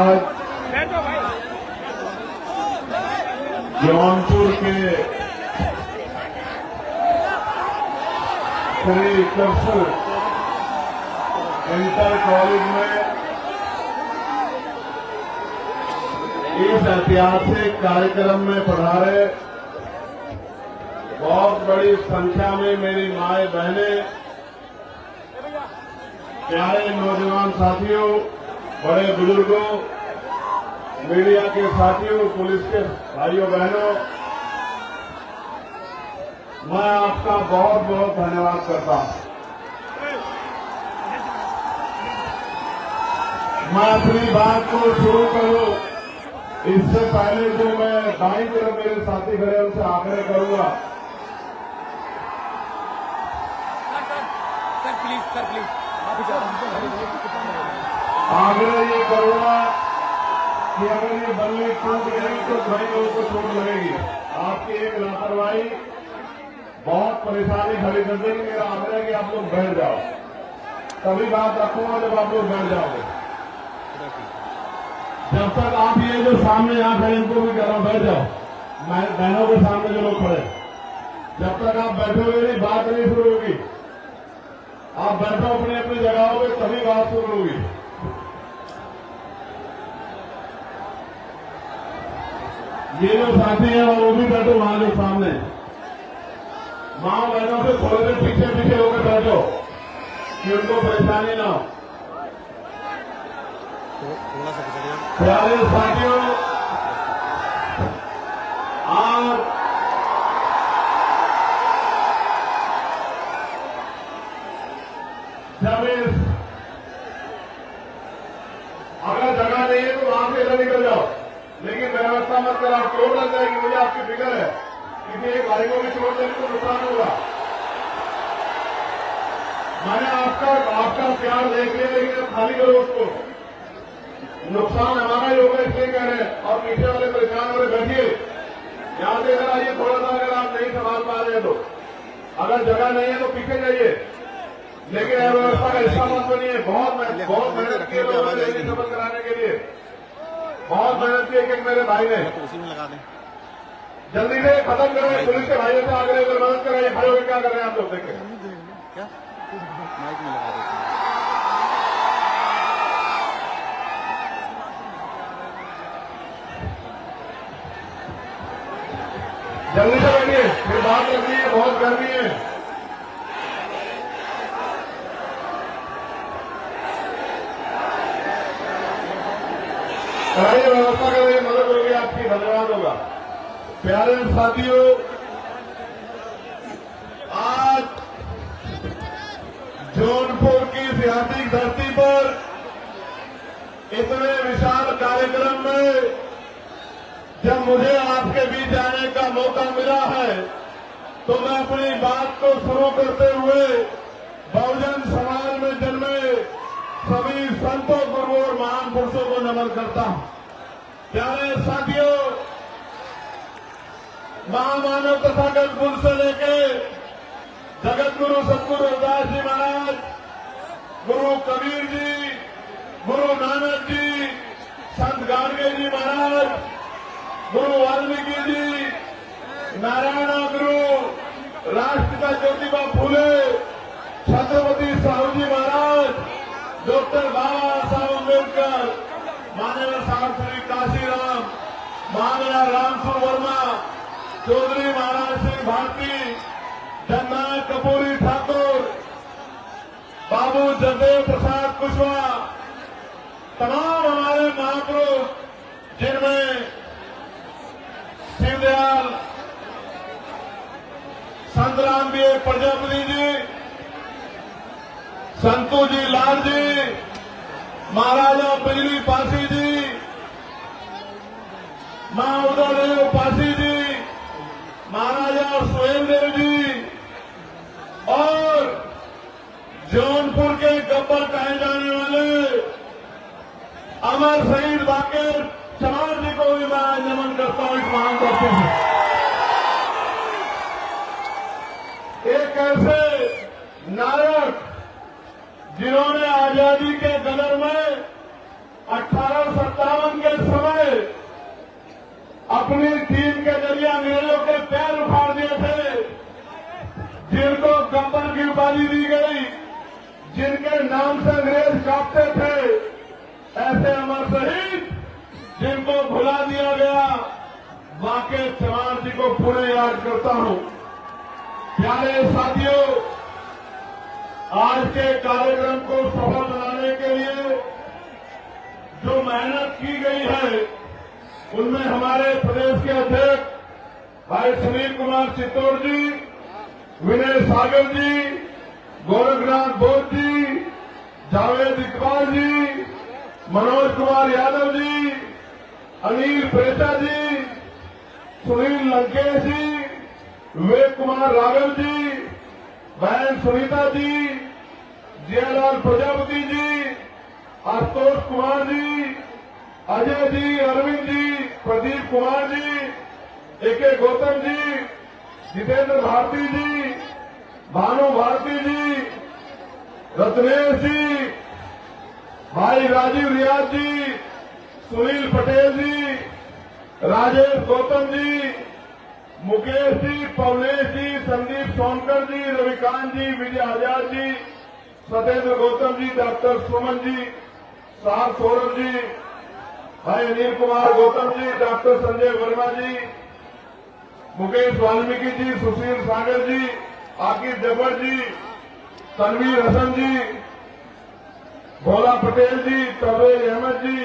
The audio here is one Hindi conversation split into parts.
आज जौनपुर के श्री कृष्ण इंटर कॉलेज में इस ऐतिहासिक कार्यक्रम में पधारे बहुत बड़ी संख्या में मेरी माए बहनें, प्यारे नौजवान साथियों, बड़े बुजुर्गों, मीडिया के साथियों, पुलिस के भाइयों बहनों, मैं आपका बहुत बहुत धन्यवाद करता हूं। मैं अपनी बात को शुरू करूं इससे पहले जो मैं दाईं तरफ मेरे साथी खड़े उनसे आग्रह करूंगा, सर प्लीज आग्रह ये करूंगा कि अगर ये बल्ली टूट गई तो कई लोगों को चोट लगेगी। आपकी एक लापरवाही बहुत परेशानी खड़ी कर देगी। मेरा आग्रह है कि आप लोग बैठ जाओ, तभी बात रखूंगा जब आप लोग बैठ जाओगे। जब तक आप ये जो सामने यहाँ खड़े इनको भी कह रहा हूं बैठ जाओ, बहनों के सामने जो लोग खड़े, जब तक आप बैठोगे नहीं बात नहीं शुरू होगी। आप बैठो अपनी अपनी जगहों पे, तभी बात शुरू होगी। ये जो साथी है वो भी बैठो वहां जो सामने, मां बहनों से थोड़े देर पीछे पीछे होकर बैठो कि उनको परेशानी ना हो। प्यारे साथियों, आज जब अगर जगह नहीं है तो वहां से इधर निकल जाओ, लेकिन व्यवस्था मत कराओ। चोट लग जाएगी, मुझे आपकी फिक्र है, किसी एक भाई को भी चोट देने को नुकसान होगा। मैंने आपका प्यार देख लिया, लेकिन अब खाली करो उसको। नुकसान हमारा ही होगा इसलिए कह रहे हैं। और पीछे वाले परेशान हो रहे, बैठिए, यहां से इधर आइए थोड़ा सा। अगर आप नहीं संभाल पा रहे हैं तो, अगर जगह नहीं है तो पीछे जाइए, लेकिन व्यवस्था का हिस्सा मत बनिए। बहुत मेहनत की है लोगों ने सफल कराने के लिए, बहुत मेहनत की एक मेरे भाई ने। उसी में लगा दें, जल्दी से खत्म करें। पुलिस के भाइयों से आग्रह कर मदद कराइए। खड़े होकर क्या कर रहे हैं आप लोग, देखें क्या माइक में लगा देते हैं। जल्दी से बैठिए, फिर बात करनी है, बहुत गर्मी है। कराइए, व्यवस्था करिए, मदद होगी आपकी, धन्यवाद होगा। प्यारे साथियों, आज जौनपुर की ऐतिहासिक धरती पर इतने विशाल कार्यक्रम में जब मुझे आपके बीच आने का मौका मिला है, तो मैं अपनी बात को शुरू करते हुए बहुजन समाज में जन्मे सभी संतों, गुरुओं और महान पुरुषों को नमन करता हूं। प्यारे साथियों, महामानव तथागत गुरु से लेके जगत गुरु सतगुरु रविदास जी महाराज, गुरु कबीर जी, गुरु नानक जी, संत गाडगे जी महाराज, गुरु वाल्मीकि जी, नारायण गुरु, राष्ट्रपिता ज्योतिबा फूले, छत्रपति साहू जी महाराज, डॉक्टर बाबा साहब अम्बेडकर, माननीय साहब श्री काशीराम, माननीय रामसुर वर्मा, चौधरी महाराज सिंह भारती, जननायक कपूरी ठाकुर, बाबू जगदेव प्रसाद कुशवाहा, तमाम हमारे महापुरुष, जिनमें शिवदयाल, संतराम बिहारी प्रजापति जी, संतू जी लाल जी, महाराजा बिजली पासी जी, मां उदयदेव पासी जी, महाराजा सुहेलदेव जी, और जौनपुर के गब्बर कहे जाने वाले अमर शहीद बाकेर चमार जी को भी मैं नमन करता हूं। इस महान करते हैं एक ऐसे नायक जिन्होंने आजादी के कदर में 18 1957 के समय अपनी टीम के जरिए अंग्रेजों के पैर उखाड़ दिए थे, जिनको गब्बर की उपाधि दी गई, जिनके नाम से अंग्रेज कांपते थे, ऐसे अमर शहीद जिनको भुला दिया गया, वाकई चमार जी को पूरे याद करता हूं। प्यारे साथियों, आज के कार्यक्रम को सफल बनाने के लिए जो मेहनत की गई है, उनमें हमारे प्रदेश के अध्यक्ष भाई सुनील कुमार चित्तौड़ जी, विनय सागर जी, गोरखनाथ बोध जी, जावेद इकबाल जी, मनोज कुमार यादव जी, अनिल प्रेता जी, सुनील लंकेश जी, विवेक कुमार राघव जी, बहन सुनीता जी, जियालाल प्रजापति जी, आशुतोष कुमार जी, अजय जी, अरविंद जी, प्रदीप कुमार जी, ए.के. गौतम जी, जितेंद्र भारती जी, भानु भारती जी, रत्नेश जी, भाई राजीव रियाज जी, सुनील पटेल जी, राजेश गौतम जी, मुकेश जी, पवनेश जी, संदीप सोनकर जी, रविकांत जी, विजय आजाद जी, सत्येंद्र गौतम जी, डॉक्टर सुमन जी, साहब सौरभ जी, भाई अनिल कुमार गौतम जी, डॉक्टर संजय वर्मा जी, मुकेश वाल्मीकि जी, सुशील सागर जी, आकिब जब्बर जी, तनवीर हसन जी, भोला पटेल जी, तबरेज अहमद जी,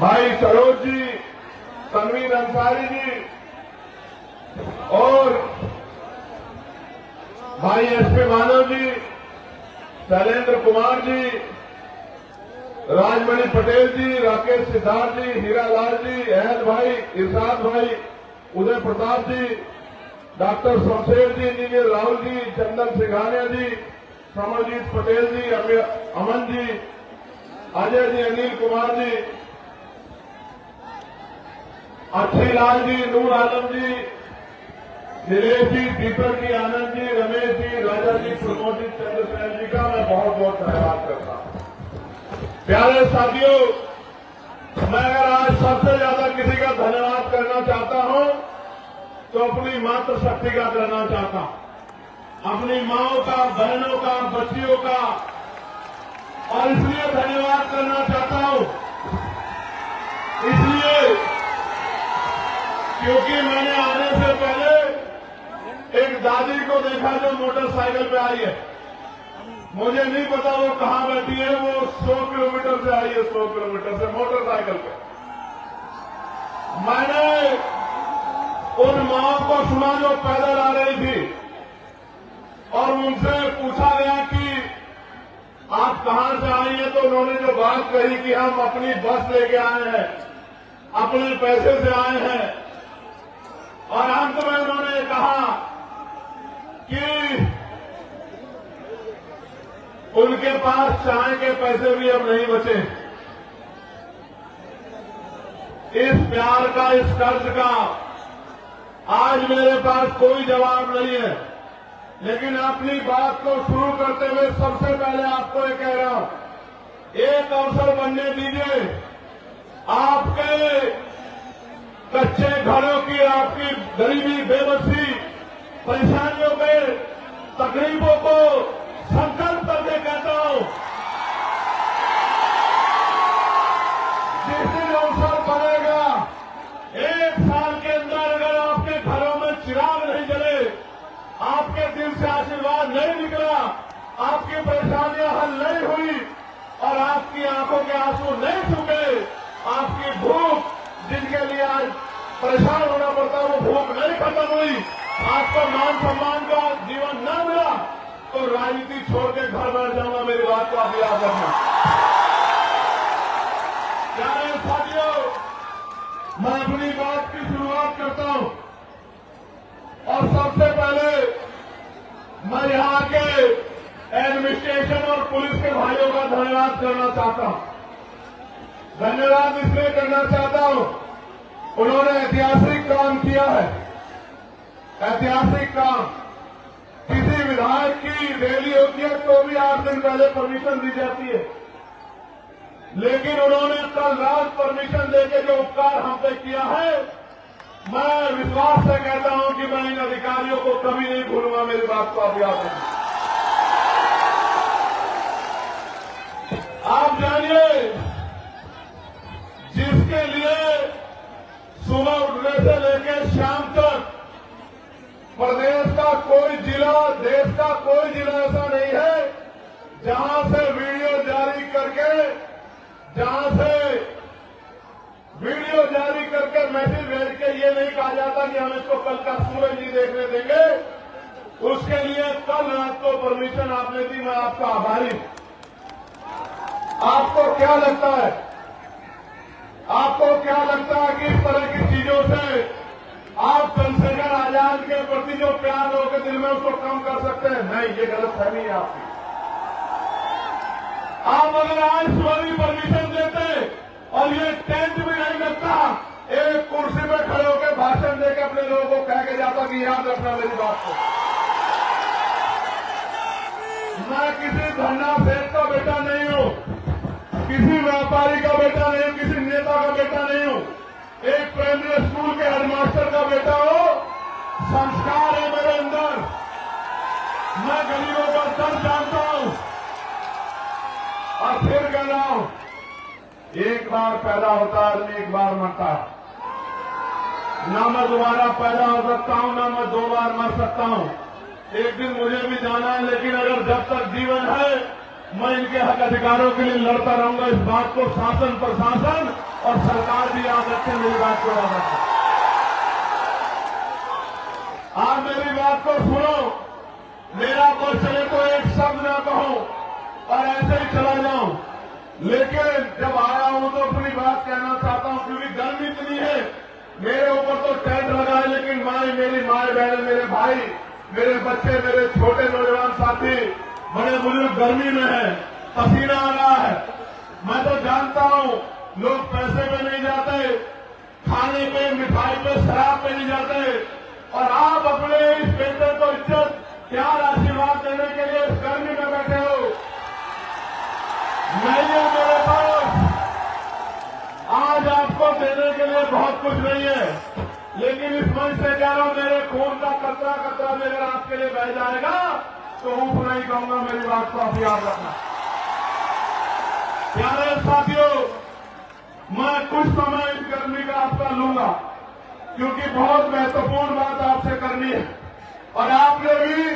भाई सरोज जी, तनवीर अंसारी जी और भाई एस.पी. मानव जी, शैलेंद्र कुमार जी, राजमणि पटेल जी, राकेश सिद्धार्थ जी, हीरा लाल जी, अहद भाई, इरशाद भाई, उदय प्रताप जी, डॉक्टर शमशेर जी, इंजीनियर राहुल जी, चंदन सिंघानिया जी, समरजीत पटेल जी, अमन जी, अजय जी, अनिल कुमार जी, अच्छी लाल जी, नूर आलम जी, नीलेश जी, दीपक जी, आनंद जी, रमेश जी, राजा जी, प्रमोद जी, चंद्रसेन जी का मैं बहुत बहुत धन्यवाद करता हूं। प्यारे साथियों, मैं अगर आज सबसे ज्यादा किसी का धन्यवाद करना चाहता हूं तो अपनी मातृशक्ति का करना चाहता हूं, अपनी माओं का, बहनों का, बच्चियों का, और इसलिए धन्यवाद करना चाहता हूं इसलिए क्योंकि मैंने आने से पहले एक दादी को देखा जो मोटरसाइकिल पे आई है। मुझे नहीं पता वो कहां बैठी है, वो 100 किलोमीटर से आई है, 100 किलोमीटर से मोटरसाइकिल पे। मैंने उन माओं को सुना जो पैदल आ रही थी और उनसे पूछा गया कि आप कहां से आई हैं, तो उन्होंने जो बात कही कि हम अपनी बस लेके आए हैं, अपने पैसे से आए हैं, और अंत में उन्होंने कहा कि उनके पास चाय के पैसे भी अब नहीं बचे। इस प्यार का, इस कर्ज का आज मेरे पास कोई जवाब नहीं है, लेकिन अपनी बात को शुरू करते हुए सबसे पहले आपको ये कह रहा हूं, एक अवसर बनने दीजिए। आपके कच्चे घरों की, आपकी गरीबी, बेबसी, परेशानियों पे, तकलीफों को संकल्प करके कहता हूं, जिस दिन अवसर बनेगा, 1 साल के अंदर अगर आपके घरों में चिराग नहीं जले, आपके दिल से आशीर्वाद नहीं निकला, आपकी परेशानियां हल नहीं हुई और आपकी आंखों के आंसू नहीं सूखे, आपकी भूख, जिनके लिए आज परेशान होना पड़ता, वो भूख नहीं खत्म हुई, आपको मान सम्मान का जीवन न मिला, तो राजनीति छोड़ के घर बैठ जाऊंगा। मेरी बात को आप याद रखना। प्यारे साथियों, मैं अपनी बात की शुरुआत करता हूं और सबसे पहले मैं यहां के एडमिनिस्ट्रेशन और पुलिस के भाइयों का धन्यवाद करना चाहता हूं। धन्यवाद इसलिए करना चाहता हूं, उन्होंने ऐतिहासिक काम किया है, ऐतिहासिक काम। किसी विधायक की रैली होती है तो भी 8 दिन पहले परमिशन दी जाती है, लेकिन उन्होंने कल रात परमिशन देके जो उपकार हम पे किया है, मैं विश्वास से कहता हूं कि मैं इन अधिकारियों को कभी नहीं भूलूंगा। मेरी बात को आप याद रखें। आप जानिए, जिसके लिए सुबह उठने से लेकर शाम तक प्रदेश का कोई जिला, देश का कोई जिला ऐसा नहीं है जहां से वीडियो जारी करके मैसेज भेज के ये नहीं कहा जाता कि हम इसको कल का सूरज नहीं देखने देंगे। उसके लिए कल रात को परमिशन आपने दी, मैं आपका आभारी हूं। आपको क्या लगता है कि इस तरह की चीजों से आप चंद्रशेखर आजाद के प्रति जो प्यार लोगों के दिल में उसको कम कर सकते हैं? नहीं, ये गलतफहमी है आपकी। आप अगर आज सुबह भी परमिशन देते और ये टेंट भी नहीं लगता, एक कुर्सी पे खड़े होकर भाषण देकर अपने लोगों को कह के जाता कि याद रखना मेरी बात को। मैं किसी धन्ना सेठ का बेटा नहीं हूं, किसी व्यापारी का बेटा नहीं हूं, किसी नेता का बेटा नहीं हूं। एक प्राइमरी स्कूल के हेडमास्टर का बेटा हो। संस्कार है मेरे अंदर, मैं गरीबों का दर्द जानता हूं। और फिर कह रहा हूं, एक बार पैदा होता आदमी, एक बार मरता। ना मैं दोबारा पैदा हो सकता हूं, ना मैं 2 बार मर सकता हूं। एक दिन मुझे भी जाना है, लेकिन अगर जब तक जीवन है मैं इनके हक अधिकारों के लिए लड़ता रहूंगा। इस बात को शासन, प्रशासन और सरकार भी याद रखें। मेरी बात को याद रखें। आप मेरी बात को सुनो। मेरा बस चले तो एक शब्द ना कहूं और ऐसे ही चला जाऊं, लेकिन जब आया हूं तो अपनी बात कहना चाहता हूं, क्योंकि गर्मी इतनी है। मेरे ऊपर तो टेंट लगा है, लेकिन मेरी माए बहन, मेरे भाई, मेरे बच्चे, मेरे छोटे नौजवान साथी बड़े बुजुर्ग गर्मी में है, पसीना आ रहा है। मैं तो जानता हूं लोग पैसे पे नहीं जाते, खाने पे, मिठाई पे, शराब पे नहीं जाते, और आप अपने इस बेटे को इज्जत, प्यार, आशीर्वाद देने के लिए इस गर्मी में बैठे हो। नहीं है मेरे पास आज आपको देने के लिए बहुत कुछ नहीं है, लेकिन इस मंच से कह रहा हूं, मेरे खून का कतरा कतरा भी अगर आपके लिए बह जाएगा तो ऊप नहीं कहूंगा। मेरी बात को आप याद रखना। प्यारे साथियों, मैं कुछ समय इस गर्मी का आपका लूंगा, क्योंकि बहुत महत्वपूर्ण बात आपसे करनी है और आपने भी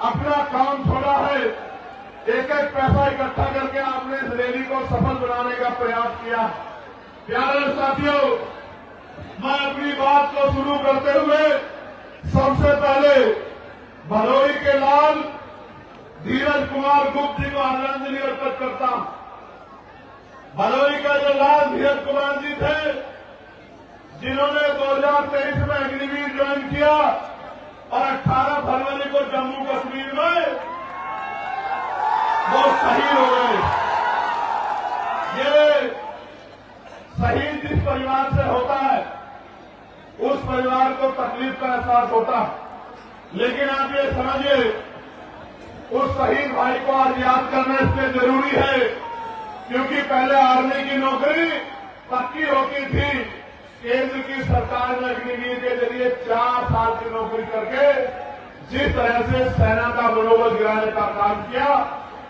अपना काम छोड़ा है। एक एक पैसा इकट्ठा करके आपने इस रैली को सफल बनाने का प्रयास किया। प्यारे साथियों, मैं अपनी बात को शुरू करते हुए सबसे पहले भदोही के लाल धीरज कुमार गुप्त जी को आदरांजलि अर्पित करता हूं। भदोही का जो लाल धीरज कुमार जी थे, जिन्होंने 2023 में अग्निवीर ज्वाइन किया और 18 फरवरी को जम्मू कश्मीर में वो शहीद हो गए। ये शहीद जिस परिवार से होता है, उस परिवार को तकलीफ का एहसास होता है, लेकिन आप ये समझिए, उस शहीद भाई को आज याद करना इसलिए जरूरी है क्योंकि पहले आर्मी की नौकरी पक्की होती थी। केंद्र की सरकार ने अग्निवीर के जरिए 4 साल की नौकरी करके जिस तरह से सेना का मनोबल गिराने का काम किया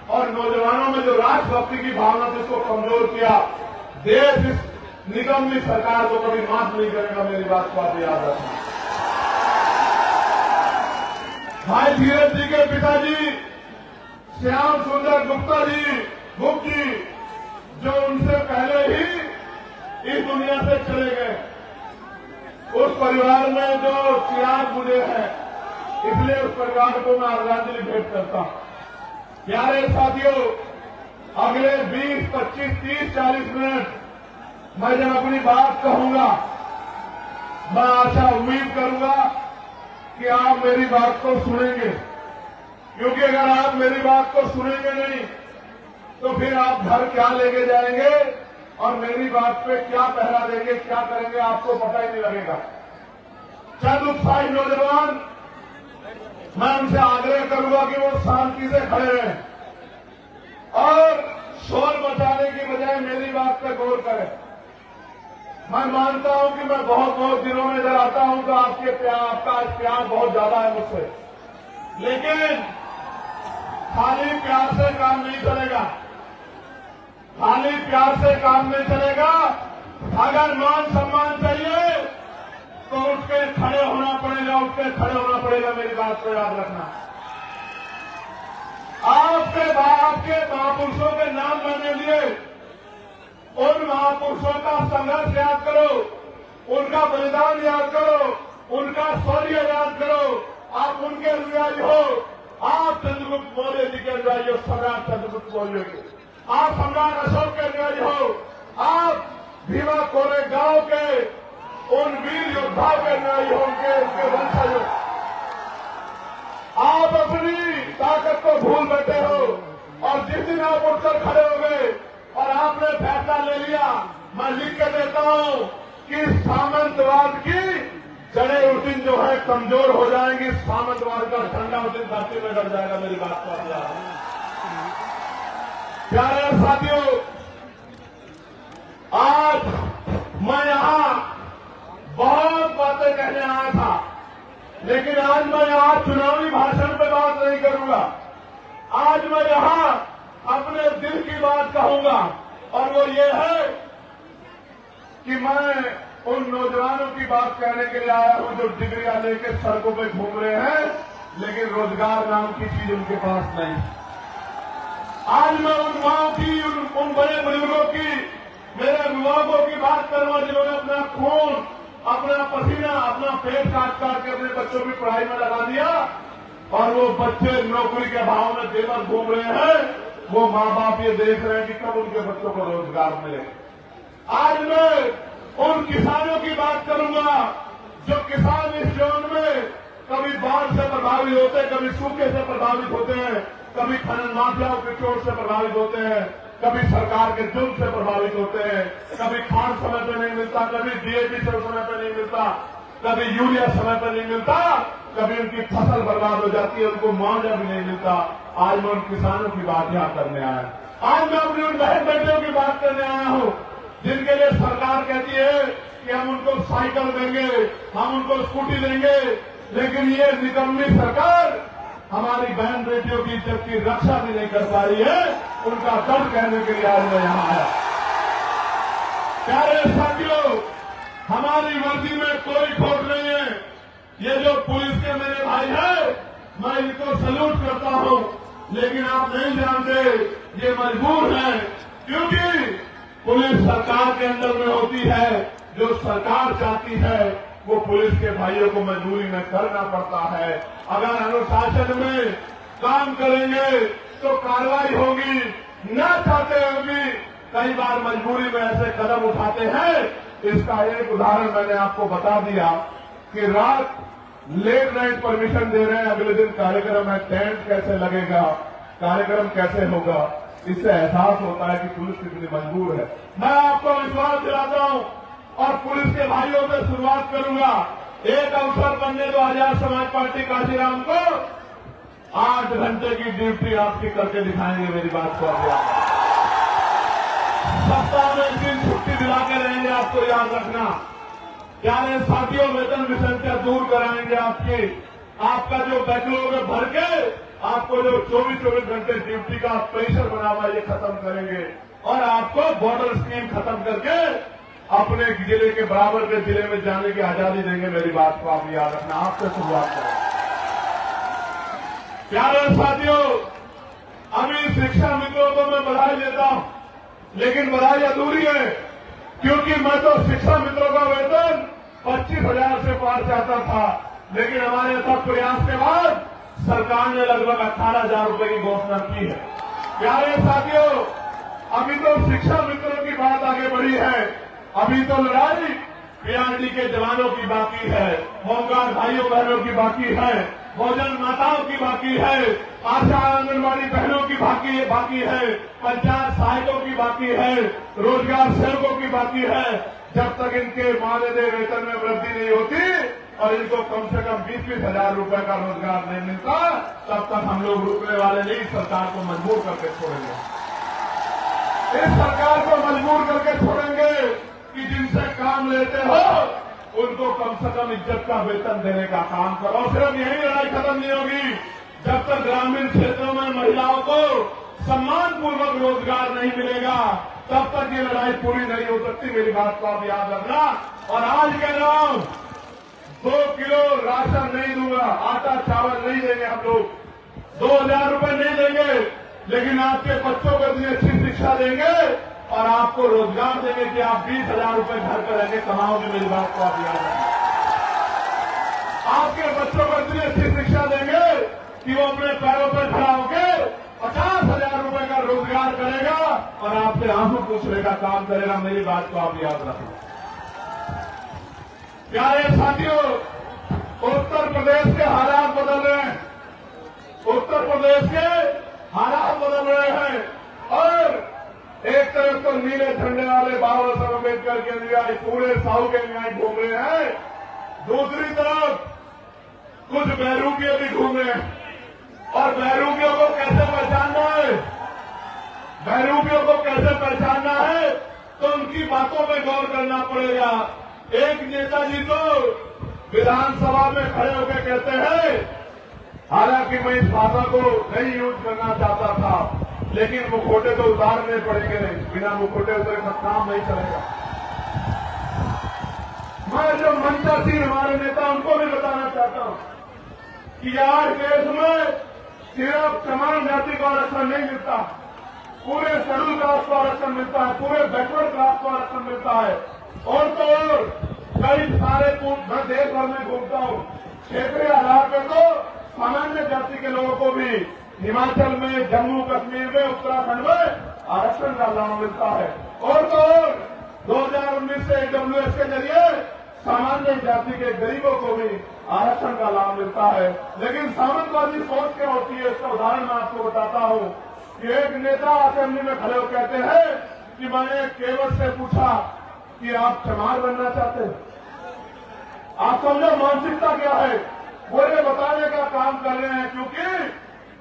और नौजवानों में जो राष्ट्रभक्ति की भावना थी उसको कमजोर किया, देश इस निगम सरकार को कभी माफ नहीं करेगा। मेरी बात को आप याद रखना। भाई धीरज जी के पिताजी श्याम सुंदर गुप्ता जी, गुप्त जी, जो उनसे पहले ही इस दुनिया से चले गए, उस परिवार में जो चिराग बुझे हैं, इसलिए उस परिवार को मैं आदरांजलि भेंट करता हूं। प्यारे साथियों, अगले 20, 25, 30, 40 मिनट मैं जब अपनी बात कहूंगा, मैं आशा उम्मीद करूंगा कि आप मेरी बात को सुनेंगे, क्योंकि अगर आप मेरी बात को सुनेंगे नहीं तो फिर आप घर क्या लेके जाएंगे और मेरी बात पे क्या पहरा देंगे, क्या करेंगे, आपको पता ही नहीं लगेगा। चंद उत्साही नौजवान, मैं उनसे आग्रह करूंगा कि वो शांति से खड़े रहें और शोर मचाने की बजाय मेरी बात पर गौर करें। मैं मानता हूं कि मैं बहुत दिनों में इधर आता हूं तो आपका प्यार बहुत ज्यादा है मुझसे, लेकिन खाली प्यार से काम नहीं चलेगा। खाली प्यार से काम नहीं चलेगा। अगर मान सम्मान चाहिए तो उठ के खड़े होना पड़ेगा, उठ के खड़े होना पड़ेगा। मेरी बात को याद रखना। आपके महापुरुषों के नाम लेने लिए उन महापुरुषों का संघर्ष याद करो, उनका बलिदान याद करो, उनका शौर्य याद करो। आप उनके अनुयायी हो, आप चंद्रगुप्त मौर्य जी के अनुयायी हो, सम्राट चंद्रगुप्त मौर्य के। आप सम्राट अशोक के अनुयायी हो, आप भीमा कोरेगांव के उन वीर योद्धाओं के अनुयायी हो, उनके वंशज हो। आप अपनी ताकत को भूल बैठे हो और जिस दिन आप उठकर खड़े हो गए और आपने फैसला ले लिया, मैं लिख के देता हूं कि सामंतवाद की जड़ें उस दिन जो है कमजोर हो जाएंगी, सामंतवाद का झंडा उस दिन धरती में डर जाएगा। मेरी बात को याद। प्यारे साथियों, आज मैं यहां बहुत बातें कहने आया था, लेकिन आज मैं यहां चुनावी भाषण पे बात नहीं करूंगा। आज मैं यहां अपने दिल की बात कहूंगा, और वो ये है कि मैं उन नौजवानों की बात कहने के लिए आया हूं जो डिग्रियां लेकर सड़कों पे घूम रहे हैं, लेकिन रोजगार नाम की चीज उनके पास नहीं। आज मैं उन माओ की, उन बड़े बुजुर्गों की, मेरे अभिभावकों की बात करूंगा जिन्होंने अपना खून, अपना पसीना, अपना पेट काट के अपने बच्चों की पढ़ाई में लगा दिया, और वो बच्चे नौकरी के अभाव में बेघर घूम रहे हैं। वो माँ बाप ये देख रहे हैं कि कब उनके बच्चों को रोजगार मिले। आज मैं उन किसानों की बात करूंगा जो किसान इस जोन में कभी बाढ़ से प्रभावित होते हैं, कभी सूखे से प्रभावित होते हैं, कभी खनन माफियाओं के चोट से प्रभावित होते हैं, कभी सरकार के जुल्म से प्रभावित होते हैं, कभी खाद समय पर नहीं मिलता, कभी डीएपी समय पर नहीं मिलता, कभी यूरिया समय पर नहीं मिलता, कभी उनकी फसल बर्बाद हो जाती है, उनको मुआवजा भी नहीं मिलता। आज मैं उन किसानों की बात यहां करने आया। आज मैं अपनी उन बहन बेटियों की बात करने आया हूं जिनके लिए सरकार कहती है कि हम उनको साइकिल देंगे, हम उनको स्कूटी देंगे, लेकिन ये निकम्मी सरकार हमारी बहन बेटियों की इज्जत की रक्षा भी नहीं कर पा रही है। उनका दर्द कहने के लिए आज मैं यहां आया। प्यारे साथियों, हमारी वर्दी में कोई खोट नहीं है। ये जो पुलिस के मेरे भाई हैं, मैं इनको सल्यूट करता हूं, लेकिन आप नहीं जानते ये मजबूर हैं, क्योंकि पुलिस सरकार के अंदर में होती है। जो सरकार चाहती है वो पुलिस के भाइयों को मजबूरी में करना पड़ता है। अगर अनुशासन में काम करेंगे तो कार्रवाई होगी, न चाहते हुए भी कई बार मजबूरी में ऐसे कदम उठाते हैं। इसका एक उदाहरण मैंने आपको बता दिया कि रात लेट नाइट परमिशन दे रहे हैं, अगले दिन कार्यक्रम है, टेंट कैसे लगेगा, कार्यक्रम कैसे होगा। इससे एहसास होता है कि पुलिस कितनी मजबूर है। मैं आपको विश्वास दिलाता हूं और पुलिस के भाइयों से शुरुआत करूंगा। एक अवसर बनने दो आजाद समाज पार्टी काशीराम को 8 घंटे की ड्यूटी आपकी करके दिखाएंगे। मेरी बात को सप्ताह में 1 दिन छुट्टी दिला के रहेंगे, आपको याद रखना। प्यारे साथियों, वेतन विसंख्या दूर कराएंगे आपका जो बैकलॉग है भर के, आपको जो 24 घंटे ड्यूटी का प्रेशर बना हुआ ये खत्म करेंगे, और आपको बॉर्डर स्कीम खत्म करके अपने जिले के बराबर के जिले में जाने की आजादी देंगे। मेरी बात को आप याद रखना। आपसे शुरुआत करें। प्यारे साथियों, अभी शिक्षा मित्रों को मैं बधाई देता हूं, लेकिन बधाई अधूरी है, क्योंकि मैं तो शिक्षा मित्रों का वेतन 25,000 से पार चाहता था, लेकिन हमारे सब प्रयास के बाद सरकार ने लगभग 18,000 रुपए की घोषणा की है। प्यारे साथियों, अभी तो शिक्षा मित्रों की बात आगे बढ़ी है, अभी तो लड़ाई पीआरडी के जवानों की बाकी है, होमगार्ड भाइयों बहनों की बाकी है, भोजन माताओं की बाकी है, आशा आंगनबाड़ी बहनों की बाकी है, पंचायत सहायकों की बाकी है, रोजगार सेवकों की बाकी है। जब तक इनके मानदेय वेतन में वृद्धि नहीं होती और इनको कम से कम 20-20 हजार रुपए का रोजगार नहीं मिलता, तब तक हम लोग रुकने वाले नहीं, सरकार को मजबूर करके छोड़ेंगे। इस सरकार सरकार को मजबूर करके छोड़ेंगे कि जिनसे काम लेते हो उनको कम से कम इज्जत का वेतन देने का काम करो। सिर्फ यही लड़ाई खत्म नहीं होगी जब तक ग्रामीण क्षेत्रों में महिलाओं को सम्मानपूर्वक रोजगार नहीं मिलेगा, तब तक ये लड़ाई पूरी नहीं हो सकती। मेरी बात को आप याद रखना। और आज कह रहा हूं 2 किलो राशन नहीं दूंगा, आटा चावल नहीं देंगे हम लोग, 2000 रुपए नहीं देंगे, लेकिन आपके बच्चों को इतनी अच्छी शिक्षा देंगे और आपको रोजगार देंगे कि आप 20,000 रुपए घर पर रहकर कमाओगे। मेरी बात को आप याद रखें। आपके बच्चों को इतनी अच्छी शिक्षा देंगे कि वो अपने पैरों पर खड़ा होकर 50,000 रुपए का रोजगार करेगा और आपसे आंसू पूछने का काम करेगा। मेरी बात को आप याद रखें। प्यारे साथियों, उत्तर प्रदेश के हालात बदल रहे हैं, उत्तर प्रदेश के हालात बदल रहे हैं और एक तरफ तो नीले झंडे वाले बाबा साहब अम्बेडकर के अनुयायी पूरे साहू के अनुयायी घूम रहे हैं, दूसरी तरफ कुछ बहरूपिये भी घूम रहे हैं। और बहरूपियों को कैसे पहचानना है, बहरूपियों को कैसे पहचानना है, तो उनकी बातों में गौर करना पड़ेगा। एक नेताजी तो विधानसभा में खड़े होकर कहते हैं, हालांकि मैं इस भाषा को नहीं यूज करना चाहता था, लेकिन मुखौटे तो उतारने पड़ेंगे, बिना मुखौटे उतरे काम नहीं चलेगा। मैं जो मंचासीन हमारे नेता उनको भी बताना चाहता हूं कि आज देश में सिर्फ समान जाति को आरक्षण नहीं मिलता, पूरे शेड्यूल कास्ट को आरक्षण मिलता है, पूरे बैकवर्ड कास्ट को आरक्षण मिलता है। और तो और कई सारे मैं देश भर में घूमता हूं, क्षेत्रीय आधार पर तो सामान्य जाति के लोगों को भी हिमाचल में, जम्मू कश्मीर में, उत्तराखंड में आरक्षण का लाभ मिलता है। और तो और 2019 से AWS के जरिए सामान्य जाति के गरीबों को भी आरक्षण का लाभ मिलता है। लेकिन सामंतवादी सोच क्या होती है, इसका उदाहरण मैं आपको बताता हूं कि एक नेता असेंबली में खड़े होकर कहते हैं कि मैंने केवल से पूछा कि आप चमार बनना चाहते हैं। आप समझो मानसिकता क्या है, वो ये बताने का काम कर रहे हैं, क्योंकि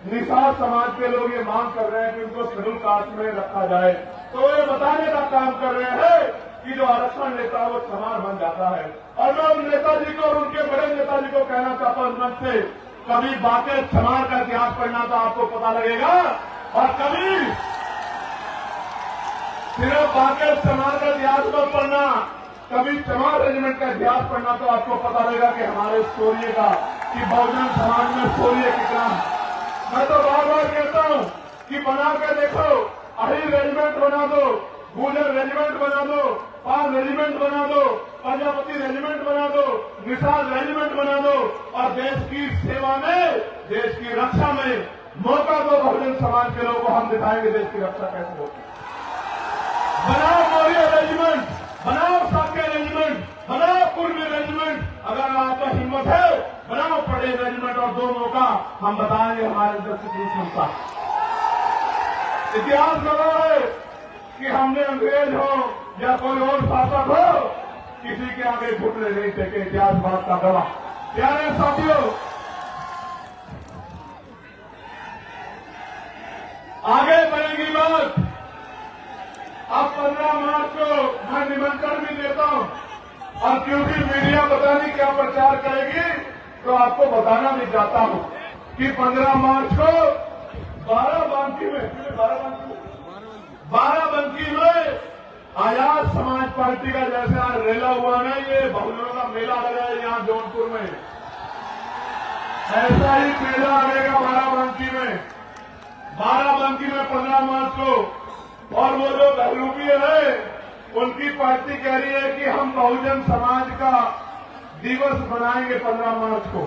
निषाद समाज के लोग ये मांग कर रहे हैं कि उनको शेड्यूल कास्ट में रखा जाए, तो ये बताने का काम कर रहे हैं कि जो आरक्षण लेता है वो चमार बन जाता है। और मैं उन नेताजी को और उनके बड़े नेताजी को कहना चाहता हूं मंच से, कभी बाके चमार का इतिहास पढ़ना तो आपको पता लगेगा, और कभी सिर्फ बाके चमार का इतिहास मत पढ़ना, कभी चमार रेजिमेंट का इतिहास पढ़ना तो आपको पता लगेगा कि हमारे शौर्य का, कि बहुजन समाज में शौर्य कितना। मैं तो बार बार कहता हूं कि बना के देखो, अहिर रेजिमेंट बना दो, गुजर रेजिमेंट बना दो, पाल रेजिमेंट बना दो, प्रजापति रेजिमेंट बना दो, निषाद रेजिमेंट बना दो, और देश की सेवा में, देश की रक्षा में मौका दो बहुजन समाज के लोगों को, हम दिखाएंगे देश की रक्षा कैसे होती। बनाओ मौर्य रेजिमेंट, बनाओ साक्य रेजिमेंट, बनाओ कुर्मी रेजिमेंट, अगर आपका हिम्मत है बनाओ पटेल रेजिमेंट, और दोनों का हम बताएंगे हमारे अंदर कितनी क्षमता। इतिहास लगा है कि हमने अंग्रेज हो या कोई और शासक हो, किसी के आगे घुटने नहीं टेके, इतिहास बात का गवाह। प्यारे साथियों, आगे बढ़ेगी बात। अब 15 मार्च को मैं निमंत्रण भी देता हूं, और क्योंकि मीडिया पता नहीं क्या प्रचार करेगी, तो आपको बताना भी चाहता हूं कि 15 मार्च को बाराबंकी में आजाद समाज पार्टी का जैसे आज रेला हुआ ना, ये बहुजनों का मेला लगा है यहां जौनपुर में, ऐसा ही मेला लगेगा बाराबंकी में। बाराबंकी में 15 मार्च को, और वो जो बहरूपी है उनकी पार्टी कह रही है कि हम बहुजन समाज का दिवस मनाएंगे 15 मार्च को।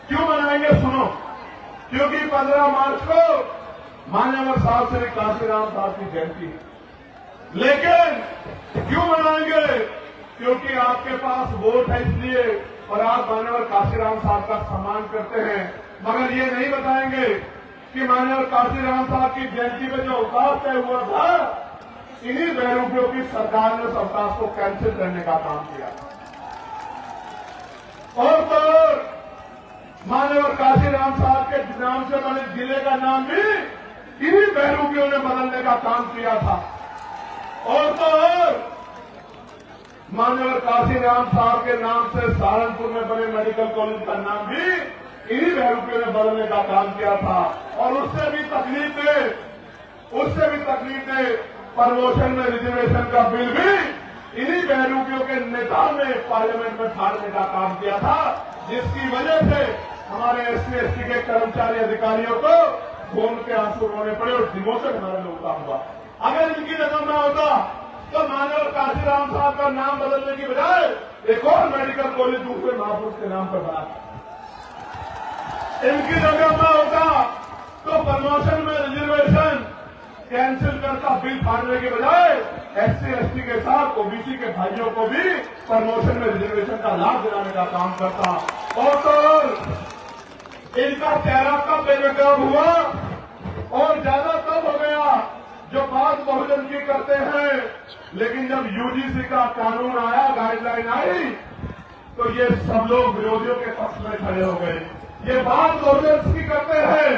क्यों मनाएंगे सुनो, क्योंकि 15 मार्च को मान्यवर साहब श्री काशीराम साहब की जयंती है। लेकिन क्यों मनाएंगे, क्योंकि आपके पास वोट है इसलिए, और आप मान्यवर काशीराम साहब का सम्मान करते हैं, मगर ये नहीं बताएंगे कि मान्यवर काशीराम साहब की जयंती में जो अवकाश तय हुआ था, इन्हीं बहरूपियों की सरकार ने उस अवकाश को कैंसिल करने का काम किया। और तो मान्यवर काशीराम साहब के नाम से बने जिले का नाम भी इन्हीं बहरूपियों ने बदलने का काम किया था। और तो और मान्यवर काशीराम साहब के नाम से सहारनपुर में बने मेडिकल कॉलेज का नाम भी इन्हीं बहरूपियों ने बदलने का काम किया था। और उससे भी तकलीफ दे प्रमोशन में रिजर्वेशन का बिल भी इन्हीं बहरूपियों के नेता ने पार्लियामेंट में फाड़ने का काम किया था, जिसकी वजह से हमारे एससी एसटी के कर्मचारी अधिकारियों को खून के आंसू रोने पड़े और डिमोशन हमारे में उठा हुआ। अगर इनकी जगह में होता तो मानव काशीराम साहब का नाम बदलने की बजाय एक और मेडिकल कॉलेज दूसरे महापुरुष के नाम पर बना। इनकी जगह में होता तो प्रमोशन में रिजर्वेशन कैंसिल करता, बिल फाड़ने के बजाय एससी एसटी के साथ ओबीसी के भाइयों को भी प्रमोशन में रिजर्वेशन का लाभ दिलाने का काम करता। और तो इनका चेहरा कब बेनकाब हुआ और ज्यादा तब हो गया जो बात बहुजन की करते हैं, लेकिन जब यूजीसी का कानून आया, गाइडलाइन आई, तो ये सब लोग विरोधियों के पक्ष में खड़े हो गए। ये बात बहुजन की करते हैं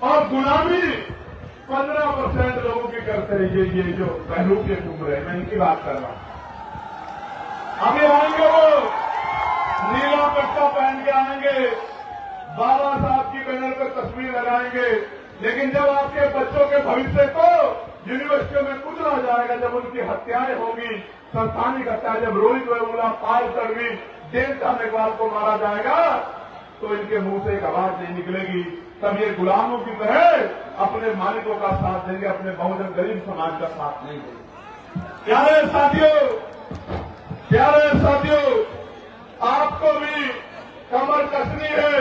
और गुलामी 15% लोगों की करते हैं। ये जो बहरूप के घूम रहे हैं, मैं इनकी बात कर रहा हूं। आगे आएंगे वो नीला पट्टा पहन के आएंगे, बाबा साहब की बैनर पर तस्वीर लगाएंगे, लेकिन जब आपके बच्चों के भविष्य को यूनिवर्सिटियों में कुचला जाएगा, जब उनकी हत्याएं होगी, संस्थानिक हत्या, जब रोहित वेमुला, पायल तड़वी, देवता मेघवाल को मारा जाएगा, तो इनके मुंह से एक आवाज नहीं निकलेगी। तब ये गुलामों की तरह अपने मालिकों का साथ देंगे, अपने बहुजन गरीब समाज का साथ नहीं देंगे। प्यारे साथियों, आपको भी कमर कसनी है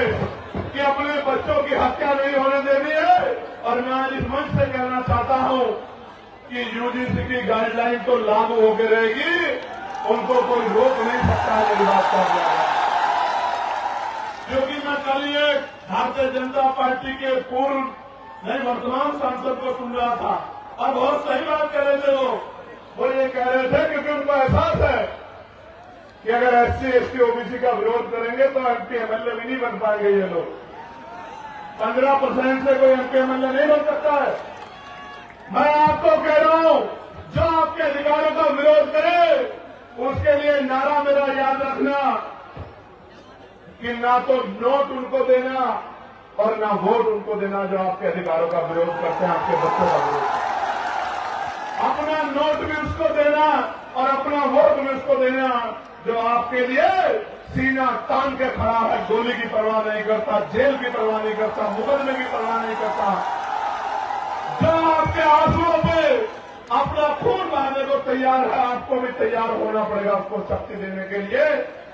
कि अपने बच्चों की हत्या नहीं होने देनी है। और मैं आज इस मंच से कहना चाहता हूं कि यूजीसी की गाइडलाइन तो लागू होकर रहेगी, उनको कोई रोक नहीं सकता है। मेरी बात कर रहा है, क्योंकि मैं कल ही एक भारतीय जनता पार्टी के वर्तमान सांसद को सुन रहा था और बहुत सही बात कह रहे थे। वो ये कह रहे थे क्योंकि उनको एहसास है कि अगर एससी एसटी ओबीसी का विरोध करेंगे तो एमपी एमएलए भी नहीं बन पाएंगे। ये लोग 15% से कोई एमपी एमएलए नहीं बन सकता है। मैं आपको कह रहा हूं, जो आपके अधिकारों का विरोध करे, उसके लिए नारा मेरा याद रखना कि ना तो नोट उनको देना और ना वोट उनको देना जो आपके अधिकारों का विरोध करते हैं, आपके बच्चों का विरोध। अपना नोट भी उसको देना और अपना वोट भी उसको देना जो आपके लिए सीना तान के खड़ा है, गोली की परवाह नहीं करता, जेल की परवाह नहीं करता, मुकदमे की परवाह नहीं करता, जो आपके आंसुओं पे अपना खून बहाने को तैयार है। आपको भी तैयार होना पड़ेगा उसको शक्ति देने के लिए,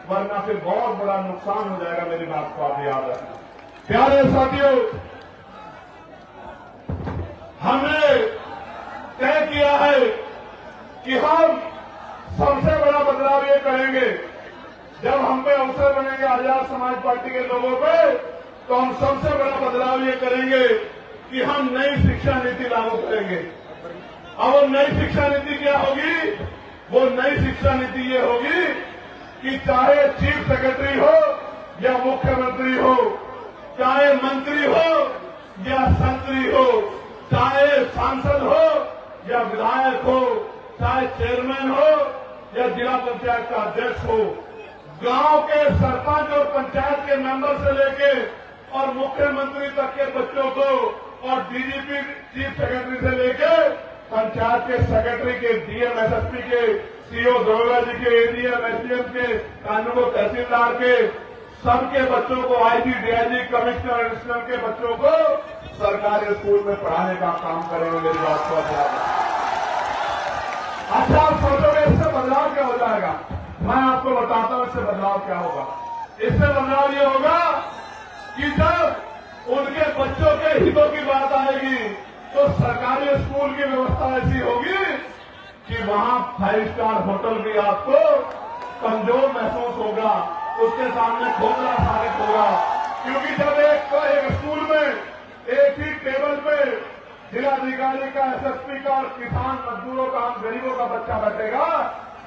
वरना फिर बहुत बड़ा नुकसान हो जाएगा। मेरी बात को आप याद रखना। प्यारे साथियों, हमने तय किया है कि हम सबसे बड़ा बदलाव ये करेंगे, जब हम पे अवसर बनेंगे आजाद समाज पार्टी के लोगों पे, तो हम सबसे बड़ा बदलाव ये करेंगे कि हम नई शिक्षा नीति लागू करेंगे। अब वो नई शिक्षा नीति क्या होगी? वो नई शिक्षा नीति ये होगी कि चाहे चीफ सेक्रेटरी हो या मुख्यमंत्री हो, चाहे मंत्री हो या संतरी हो, चाहे सांसद हो या विधायक हो, चाहे चेयरमैन हो या जिला पंचायत का अध्यक्ष हो, गांव के सरपंच और पंचायत के मेंबर से लेके और मुख्यमंत्री तक के बच्चों को और डीजीपी चीफ सेक्रेटरी से लेके पंचायत के सेक्रेटरी के, डीएम एसएसपी के, सीओ दरोगा जी के, एडीएम एसडीएम के, कानून तहसीलदार के, सबके बच्चों को, आईजी डीआईजी कमिश्नर एडिशनल के बच्चों को सरकारी स्कूल में पढ़ाने का काम करेंगे। मेरी बात को अच्छा, आप सोचोगे इससे बदलाव क्या हो जाएगा? मैं आपको बताता हूं इससे बदलाव क्या होगा। इससे बदलाव ये होगा कि जब उनके बच्चों के हितों की बात आएगी तो सरकारी स्कूल की व्यवस्था ऐसी होगी कि वहां 5 स्टार होटल भी आपको कमजोर महसूस होगा, उसके सामने खोखला साबित होगा। क्योंकि जब एक स्कूल में एक ही टेबल पे जिलाधिकारी का, एसएसपी का और किसान मजदूरों का, हम गरीबों का बच्चा बैठेगा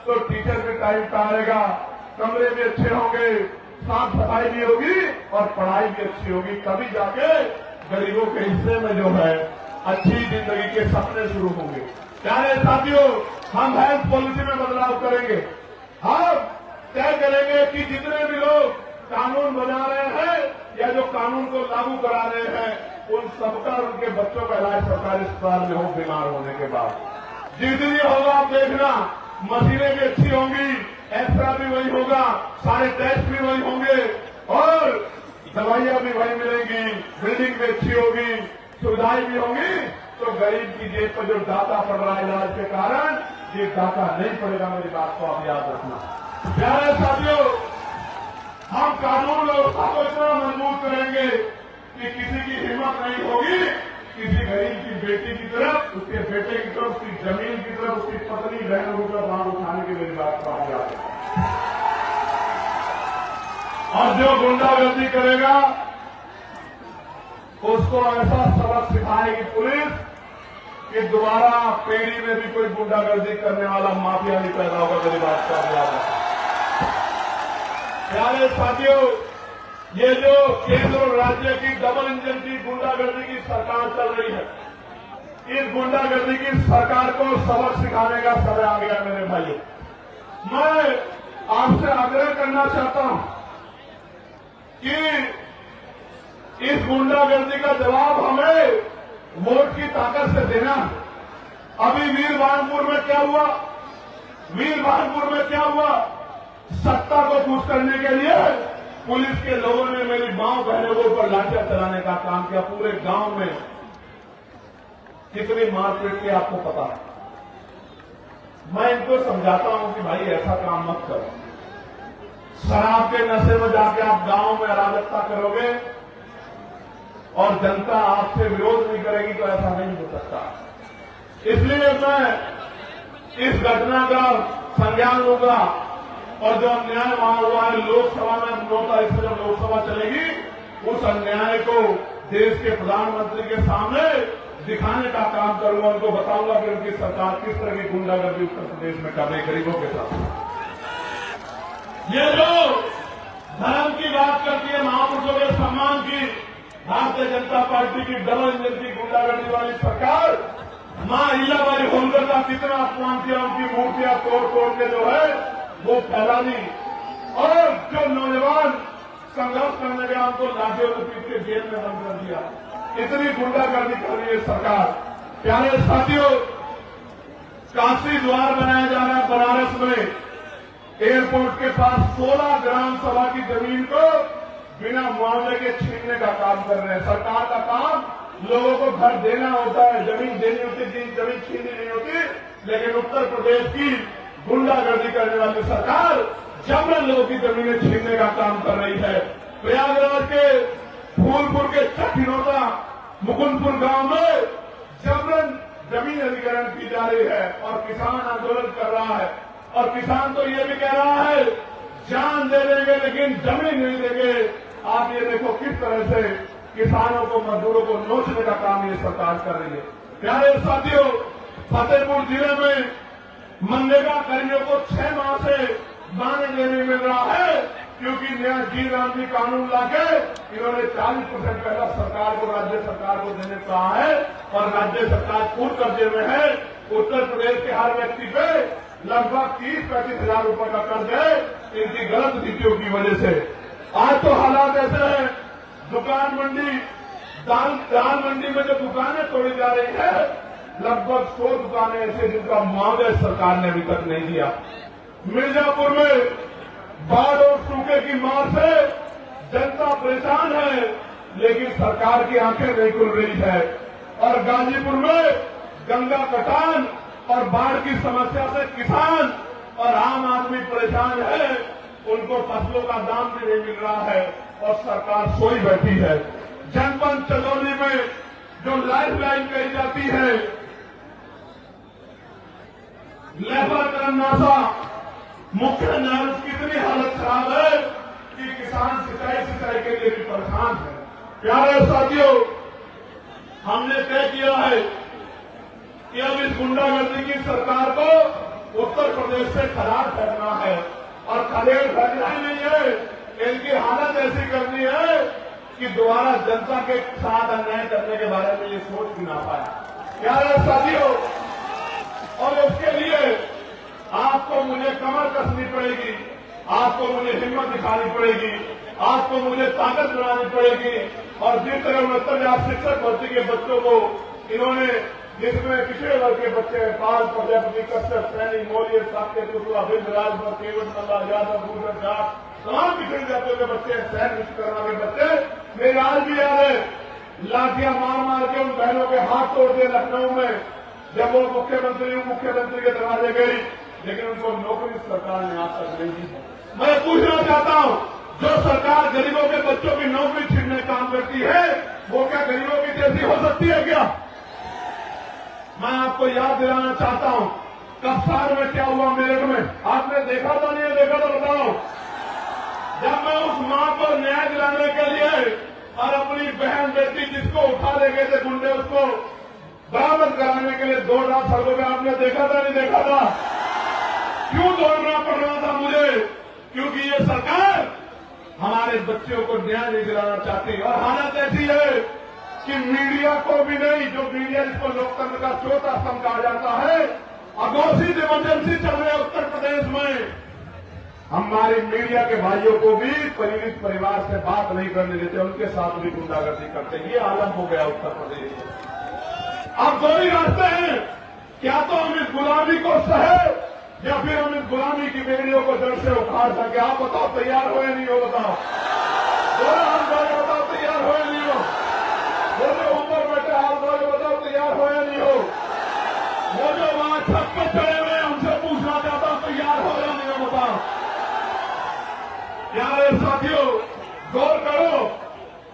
तो टीचर भी टाइम पे आएगा, कमरे भी अच्छे होंगे, साफ सफाई भी होगी और पढ़ाई भी अच्छी होगी। तभी जाके गरीबों के हिस्से में जो है अच्छी जिंदगी के सपने शुरू होंगे। प्यारे साथियों, हम हेल्थ पॉलिसी में बदलाव करेंगे। हम तय करेंगे कि जितने भी लोग कानून बना रहे हैं या जो कानून को लागू करा रहे हैं, उन सबका उनके बच्चों का इलाज सरकारी अस्पताल में हो बीमार होने के बाद। जितनी होगा आप देखना, मशीनें भी अच्छी होंगी, एक्सरा भी वही होगा, सारे टेस्ट भी वही होंगे और दवाइयां भी वही मिलेंगी, बिल्डिंग भी अच्छी होगी, सुविधाएं भी होंगी। तो गरीब की जेब पर जो डाका पड़ रहा है इलाज के कारण, ये डाका नहीं पड़ेगा। मेरी बात को आप याद रखना। प्यारे साथियों, हम कानून व्यवस्था को इतना मजबूत करेंगे कि किसी की हिम्मत नहीं होगी किसी गरीब की बेटी की तरफ, उसके बेटे की तरफ, उसकी जमीन की तरफ, उसकी पत्नी बहनों की तरफ हाथ उठाने की। मेरी बात को आप याद रखना। और जो गुंडागर्दी करेगा उसको ऐसा सबक सिखाएगी पुलिस कि दोबारा पीढ़ी में भी कोई गुंडागर्दी करने वाला माफिया नहीं पैदा होगा। मेरी बात को आप याद रखना। प्यारे साथियों, ये जो केंद्र और राज्य की डबल इंजन की गुंडागर्दी की सरकार चल रही है, इस गुंडागर्दी की सरकार को सबक सिखाने का समय आ गया। मेरे भाइयों, मैं आपसे आग्रह करना चाहता हूं कि इस गुंडागर्दी का जवाब हमें वोट की ताकत से देना। अभी वीरभानपुर में क्या हुआ? वीरभानपुर में क्या हुआ? सत्ता को खुश करने के लिए पुलिस के लोगों ने मेरी मां बहनों के ऊपर लाठियां चलाने का काम किया। पूरे गांव में कितनी मारपीट की आपको पता है। मैं इनको समझाता हूं कि भाई ऐसा काम मत करो। शराब के नशे में जाके आप गांव में अराजकता करोगे और जनता आपसे विरोध नहीं करेगी तो ऐसा नहीं हो सकता। इसलिए मैं इस घटना का संज्ञान लूंगा और जो अन्याय वहां हुआ है लोकसभा में 9 तारीख से जब लोकसभा चलेगी, उस अन्याय को देश के प्रधानमंत्री के सामने दिखाने का काम करूंगा। उनको बताऊंगा कि उनकी सरकार किस तरह की गुंडागर्दी उत्तर प्रदेश में कर रही गरीबों के साथ। ये जो धर्म की बात करती है, महापुरुषों के सम्मान की, भारतीय जनता पार्टी की डबल इंजन की गुंडागर्दी वाली सरकार मां अहिल्याबाई होलकर का कितना अपमान किया। उनकी मूर्तियां तोड़ तोड़ के जो है वो फैला दी और जो नौजवान संघर्ष करने गया उनको लाठियों से पीट के जेल में बंद कर दिया। इतनी गुंडागर्दी कर रही है सरकार। प्यारे साथियों, काशी द्वार बनाया जा रहा है बनारस में। एयरपोर्ट के पास 16 ग्राम सभा की जमीन को बिना मुआवजे के छीनने का काम कर रहे हैं। सरकार का काम लोगों को घर देना होता है, जमीन देनी होती है, जमीन छीननी नहीं होती। लेकिन उत्तर प्रदेश की गुंडागर्दी करने वाली सरकार जबरन लोगों की जमीनें छीनने का काम कर रही है। प्रयागराज के फूलपुर के चट्टिनोदा मुकुंदपुर गांव में जबरन जमीन अधिग्रहण की जा रही है और किसान आंदोलन कर रहा है। और किसान तो ये भी कह रहा है जान दे देंगे लेकिन जमीन नहीं देंगे। आप ये देखो किस तरह से किसानों को, मजदूरों को नोचने का काम ये सरकार कर रही है। प्यारे साथियों, फतेहपुर जिले में मनरेगा कर्मियों को 6 माह से मानदेय नहीं मिल रहा है क्योंकि नया जी राम जी कानून लाके इन्होंने 40% पहला सरकार को, राज्य सरकार को देने को कहा है और राज्य सरकार पूर्ण कर्जे में है। उत्तर प्रदेश के हर व्यक्ति पे लगभग 30-35 हजार रुपए का कर्ज है इनकी गलत नीतियों की वजह से। आज तो हालात ऐसे हैं, दुकान मंडी, दाल मंडी में जो दुकानें तोड़ी जा रही है, लगभग 100 दुकानें ऐसे जिनका मुआवजा सरकार ने अभी तक नहीं दिया। मिर्जापुर में बाढ़ और सूखे की मार से जनता परेशान है लेकिन सरकार की आंखें नहीं खुल रही है। और गाजीपुर में गंगा कटान और बाढ़ की समस्या से किसान और आम आदमी परेशान है। उनको फसलों का दाम भी नहीं मिल रहा है और सरकार सोई बैठी है। जनपद चंदौली में जो लाइफ लाइन कही जाती है, लेबरनासा मुख्य न्याय की इतनी हालत खराब है कि किसान सिंचाई के लिए भी परेशान है। प्यारे साथियों, हमने तय किया है कि अब इस गुंडागर्दी की सरकार को उत्तर प्रदेश से खराब करना है और खदेड़ करना ही नहीं है, इनकी हालत ऐसी करनी है कि दोबारा जनता के साथ अन्याय करने के बारे में ये सोच भी ना पाए। प्यारे साथियों, और उसके लिए कसनी पड़ेगी, आपको मुझे हिम्मत दिखानी पड़ेगी, आपको मुझे ताकत बनानी पड़ेगी। और जिस तरह 69,000 शिक्षक भर्ती के बच्चों को इन्होंने, जिसमें पिछड़े वर्ग के बच्चे पाल, प्रजापति, कश्यप, सैनी, मौर्य, साकेत, शुक्ला, बिंद, राजभर, केवट, मल्ला, यादव, भूषण, जाट, तमाम पिछड़ी जातियों के बच्चे, सैन विश्वकर्मा के बच्चे, मेरे आज भी याद है, लाठियां मार मार के उन बहनों के हाथ तोड़ दिए लखनऊ में, जब वो मुख्यमंत्री के दरवाजे गई, लेकिन उनको नौकरी सरकार ने आज तक नहीं दी। मैं पूछना चाहता हूं, जो सरकार गरीबों के बच्चों की नौकरी छीनने का काम करती है, वो क्या गरीबों की जैसी हो सकती है क्या? मैं आपको याद दिलाना चाहता हूं, कप्तान में क्या हुआ मेरठ में, आपने देखा था नहीं देखा तो बताओ। जब मैं उस मां को न्याय दिलाने के लिए और अपनी बहन बेटी जिसको उठा ले गए थे गुंडे, उसको बरामद कराने के लिए दौड़ रहा सड़कों में, आपने देखा था नहीं देखा था? क्यों दौड़ना पड़ रहा था मुझे? क्योंकि ये सरकार हमारे बच्चों को न्याय नहीं दिलाना चाहती। और हालत ऐसी है कि मीडिया को भी नहीं, जो मीडिया जिसको लोकतंत्र का चौथा स्तंभ कहा जाता है, अघोषित इमरजेंसी चल रही है उत्तर प्रदेश में, हमारे मीडिया के भाइयों को भी पीड़ित परिवार से बात नहीं करने देते, उनके साथ भी गुंडागर्दी करते हैं। ये आलम हो गया उत्तर प्रदेश में। अब दो ही रास्ते हैं, क्या तो हम इस गुलामी को सहे या फिर हम इस गुलामी की बेड़ियों को जड़ से उखाड़ सके। आप बताओ तैयार हो या नहीं हो? बताओ, बोलो हम लोग, बताओ तैयार हो या नहीं हो? बोलो ऊपर बैठे हाथ लोग, बताओ तैयार हो या नहीं हो? वो जो वहां छत पर चढ़े हुए हमसे पूछना चाहता हूं, तैयार हो या नहीं हो? बताओ यार साथियों, गौर करो।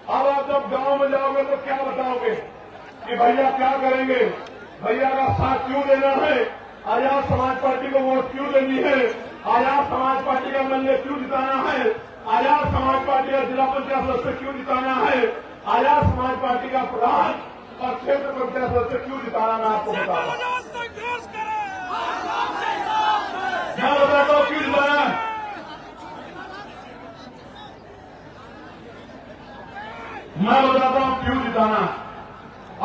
अब आप जब गांव में जाओगे तो क्या बताओगे कि भैया क्या करेंगे, भैया का साथ क्यों देना है, आजाद समाज पार्टी को वोट क्यों देनी है, आजाद समाज पार्टी का एमएलए क्यों जिताना है, आजाद समाज पार्टी का जिला पंचायत सदस्य क्यों जिताना है, आजाद समाज पार्टी का प्रधान और क्षेत्र पंचायत सदस्य क्यों जिताना, मैं आपको बताऊंगा। मैं बताता हूं क्यों जिताना है। मैं बताता हूं क्यों जिताना।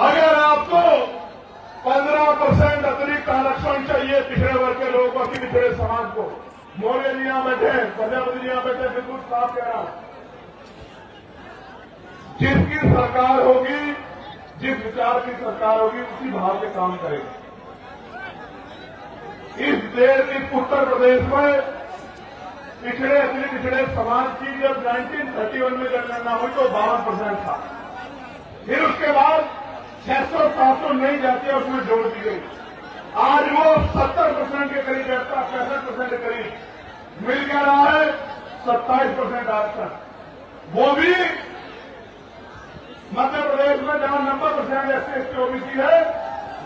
अगर आपको 15% अतिरिक्त आरक्षण चाहिए पिछड़े वर्ग के लोगों को, पिछड़े समाज को, मौर्य जी यहां बैठे, प्रजापति जी यहां बैठे, बिल्कुल साफ कह रहा हूं, जिसकी सरकार होगी, जिस विचार की सरकार होगी, उसी भाव से काम करेगी। इस उत्तर प्रदेश में पिछड़े अति पिछड़े समाज की जब 1931 में जनगणना हुई तो 52% था। फिर उसके बाद 600-700 नई जातियां उसमें जोड़ दी गई। आज वो 70% के करीब, 65% के करीब मिल क्या रहा है, 27% आरक्षण। वो भी मध्य प्रदेश में जहां 90% SC/ST OBC है,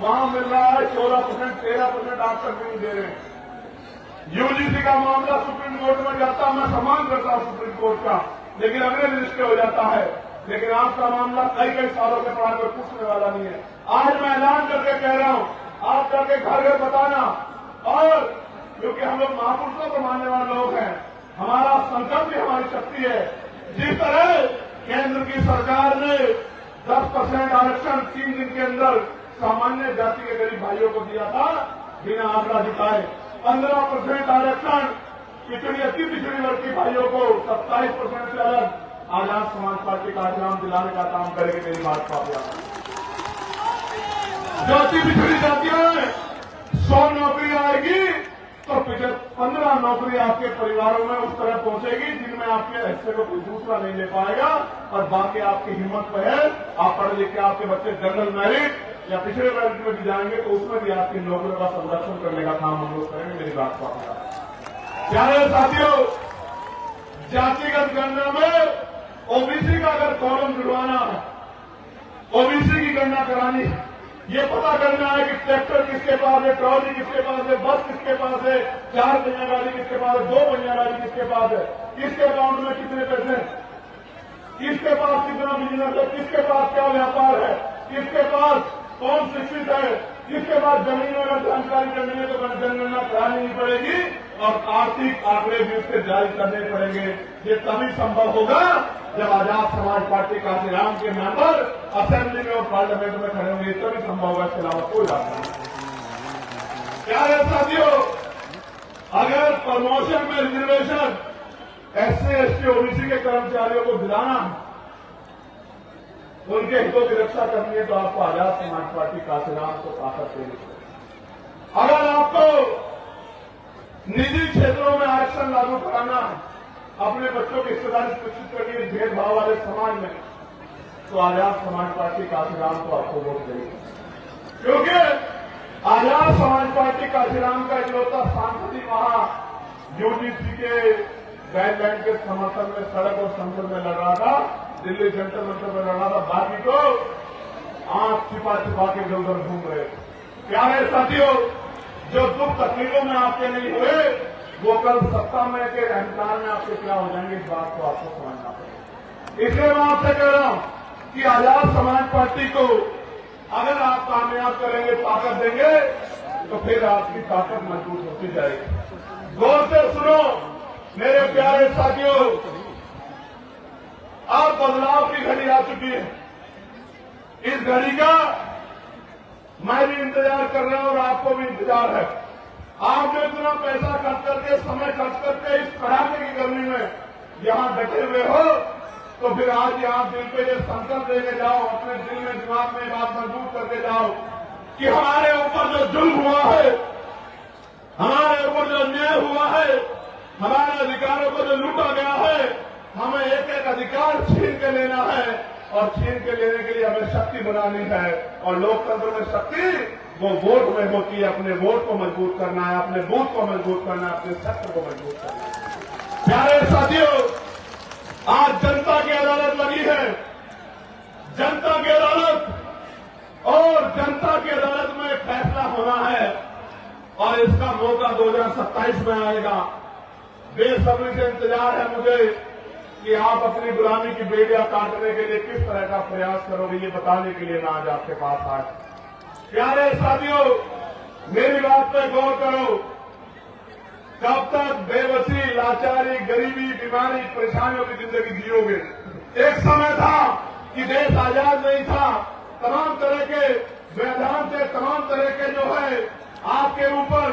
वहां मिल रहा है 14%, 13% आरक्षण भी दे रहे हैं। यूजीसी का मामला सुप्रीम कोर्ट में जाता, मैं सम्मान करता हूं सुप्रीम कोर्ट का, लेकिन अगले रजिस्टर हो जाता है। लेकिन आपका मामला कई सालों के बाद में पूछने वाला नहीं है। आज मैं ऐलान करके कह रहा हूं, आप जाके घर घर बताना। और क्योंकि हम लोग महापुरुषों को मानने वाले लोग हैं, हमारा संकल्प ही हमारी शक्ति है। जिस तरह केंद्र की सरकार ने 10% आरक्षण 3 दिन के अंदर सामान्य जाति के गरीब भाइयों को दिया था बिना आंकड़ा दिखाए, 15% आरक्षण पिछड़ी अति पिछड़ी वर्ग की भाइयों को 27% से अलग आजाद समाज पार्टी का आचरण दिलाने का काम करेगी। मेरी बात को आप याद, जो अति पिछड़ी जातियों में 100 नौकरी आएगी तो 15 नौकरी आपके परिवारों में उस तरह पहुंचेगी जिनमें आपके हिस्से को कोई दूसरा नहीं ले पाएगा। और बाकी आपकी हिम्मत पे है, आप पढ़े लिखे आपके बच्चे जनरल मेरिट या पिछड़े वर्ग में भी जाएंगे तो उसमें भी आपकी नौकरियों का संरक्षण करने का काम हम लोग करेंगे। मेरी बात को आप प्यारे साथियों, जातिगत गणना में ओबीसी का अगर कॉलम जुड़वाना है, ओबीसी की गणना करानी है, ये पता करना है कि ट्रैक्टर किसके पास है, ट्रॉली किसके पास है, बस किसके पास है, 4 पहिया गाड़ी किसके पास है, 2 पहिया गाड़ी किसके पास है, किसके अकाउंट में कितने पैसे, किसके पास कितना बिजनेस है, किसके पास क्या व्यापार है, किसके पास कौन शिक्षित है, किसके पास जमीन में जानकारी करनी है तो जनगणना करानी नहीं पड़ेगी और आर्थिक आंकड़े भी उसके जारी करने पड़ेंगे। ये तभी संभव होगा जब आजाद समाज पार्टी काशीराम के मेंबर असेंबली में और पार्लियामेंट में खड़े होंगे, तभी संभव होगा। इसके अलावा कोई रास्ता नहीं। प्यारे साथियों, अगर प्रमोशन में रिजर्वेशन SC, ST, OBC के कर्मचारियों को दिलाना है, उनके हितों की रक्षा करनी है, तो आपको आजाद समाज पार्टी काशीराम को ताकत देनी चाहिए। अगर आपको निजी क्षेत्रों में आरक्षण लागू कराना है, अपने बच्चों की हिस्सेदारी सुनिश्चित करनी है भेदभाव वाले समाज में, तो आजाद समाज पार्टी काशीराम को आपको वोट देनी है। क्योंकि आजाद समाज पार्टी काशीराम का इकलौता सांसद ही वहां यूजीसी के गाइडलाइन के समर्थन में सड़क और संसद में लड़ रहा था, दिल्ली जंतर मंतर में लड़ रहा था। बाकी तो आंख छिपा छिपा के इधर उधर घूम रहे। प्यारे साथियों, जो दुख तकलीफों में आपके नहीं हुए, वो कल सत्ता में के अहंकार में आपके क्या हो जाएंगे, इस बात को आपको समझना पड़ेगा। इसलिए मैं आपसे कह रहा हूं कि आजाद समाज पार्टी को अगर आप कामयाब करेंगे, ताकत देंगे, तो फिर आपकी ताकत मजबूत होती जाएगी। गौर से सुनो मेरे प्यारे साथियों, अब बदलाव की घड़ी आ चुकी है। इस घड़ी का मैं भी इंतजार कर रहा हूं और आपको भी इंतजार है। आप जो इतना पैसा खर्च करके, समय खर्च करके इस कड़ाके की गर्मी में यहां डटे हुए हो, तो फिर आज यहां दिल पे ये संकल्प लेके जाओ, अपने दिल में दिमाग में बात मजबूत करके जाओ कि हमारे ऊपर जो जुल्म हुआ है, हमारे ऊपर जो अन्याय हुआ है, हमारे अधिकारों को जो लूटा गया है, हमें एक एक अधिकार छीन के लेना है और छीन के लेने के लिए हमें शक्ति बनानी है। और लोकतंत्र में शक्ति वो वोट में होती है। अपने वोट को मजबूत करना है, अपने बूथ को मजबूत करना है, अपने शस्त्र को मजबूत करना है। प्यारे साथियों, आज जनता की अदालत लगी है। जनता की अदालत और जनता की अदालत में फैसला होना है और इसका मौका 2027 में आएगा। बेसब्री से इंतजार है मुझे कि आप अपनी गुलामी की बेड़ियां काटने के लिए किस तरह का प्रयास करोगे, ये बताने के लिए मैं आज आपके पास आया। प्यारे साथियों, मेरी बात पे गौर करो। कब तक बेबसी, लाचारी, गरीबी, बीमारी, परेशानियों की जिंदगी जियोगे? एक समय था कि देश आजाद नहीं था, तमाम तरह के व्यवधान थे, तमाम तरह के जो है आपके ऊपर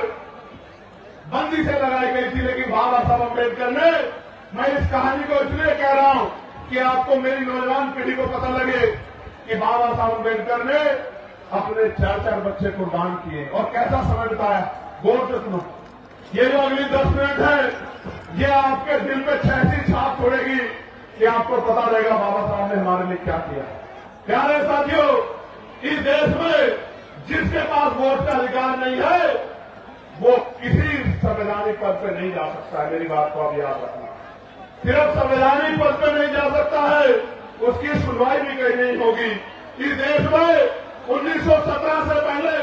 बंदी से लगाई गई थी। लेकिन बाबा साहब अम्बेडकर ने, मैं इस कहानी को इसलिए कह रहा हूं कि आपको, मेरी नौजवान पीढ़ी को पता लगे कि बाबा साहब अम्बेडकर ने अपने 4 बच्चे कुर्बान किए और कैसा समय बिताया। गौर से सुनो, ये जो अगली 10 मिनट है, ये आपके दिल पे ऐसी छाप छोड़ेगी कि आपको पता रहेगा बाबा साहब ने हमारे लिए क्या किया। प्यारे साथियों, इस देश में जिसके पास वोट का अधिकार नहीं है, वो किसी संवैधानिक पद पे नहीं जा सकता है। मेरी बात को आप याद रखना। सिर्फ संवैधानिक पद पे नहीं जा सकता है, उसकी सुनवाई भी कहीं नहीं होगी। इस देश में 1917 से पहले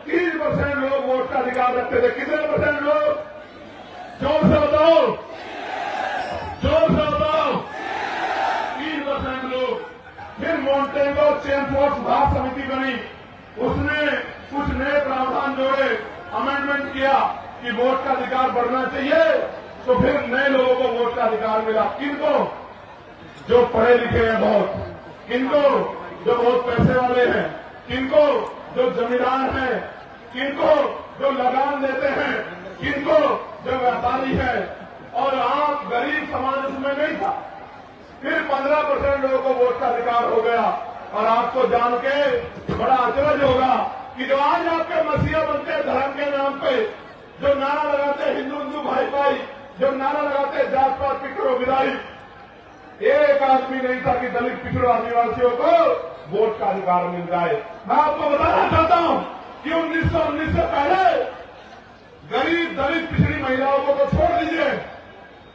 30% लोग वोट का अधिकार रखते थे। कितने परसेंट लोग? जोर से बताओ, जोर से बताओ। 3% लोग। फिर मॉन्टेगो चेमफोर्ड सुधार समिति बनी, उसने कुछ नए प्रावधान जोड़े, अमेंडमेंट किया कि वोट का अधिकार बढ़ना चाहिए, तो फिर नए लोगों को वोट का अधिकार मिला। किनको? जो पढ़े लिखे हैं बहुत, किनको? जो बहुत पैसे वाले हैं, किनको? जो जमींदार हैं, किनको? जो लगान देते हैं, किनको? जो व्यापारी है। और आप गरीब समाज उसमें नहीं था। फिर 15% लोगों को वोट का अधिकार हो गया। और आपको जान के बड़ा अचरज होगा कि जो आज आपके मसीहा बनते हैं धर्म के नाम पे, जो नारा लगाते हैं हिंदू हिंदू भाई भाई, जो नारा लगाते हैं जात पात पिछड़ो विदाई, एक आदमी नहीं था कि दलित पिछड़ो आदिवासियों को वोट का अधिकार मिल जाए। मैं आपको बताना चाहता हूं कि 1919 से पहले गरीब दलित पिछड़ी महिलाओं को तो छोड़ दीजिए,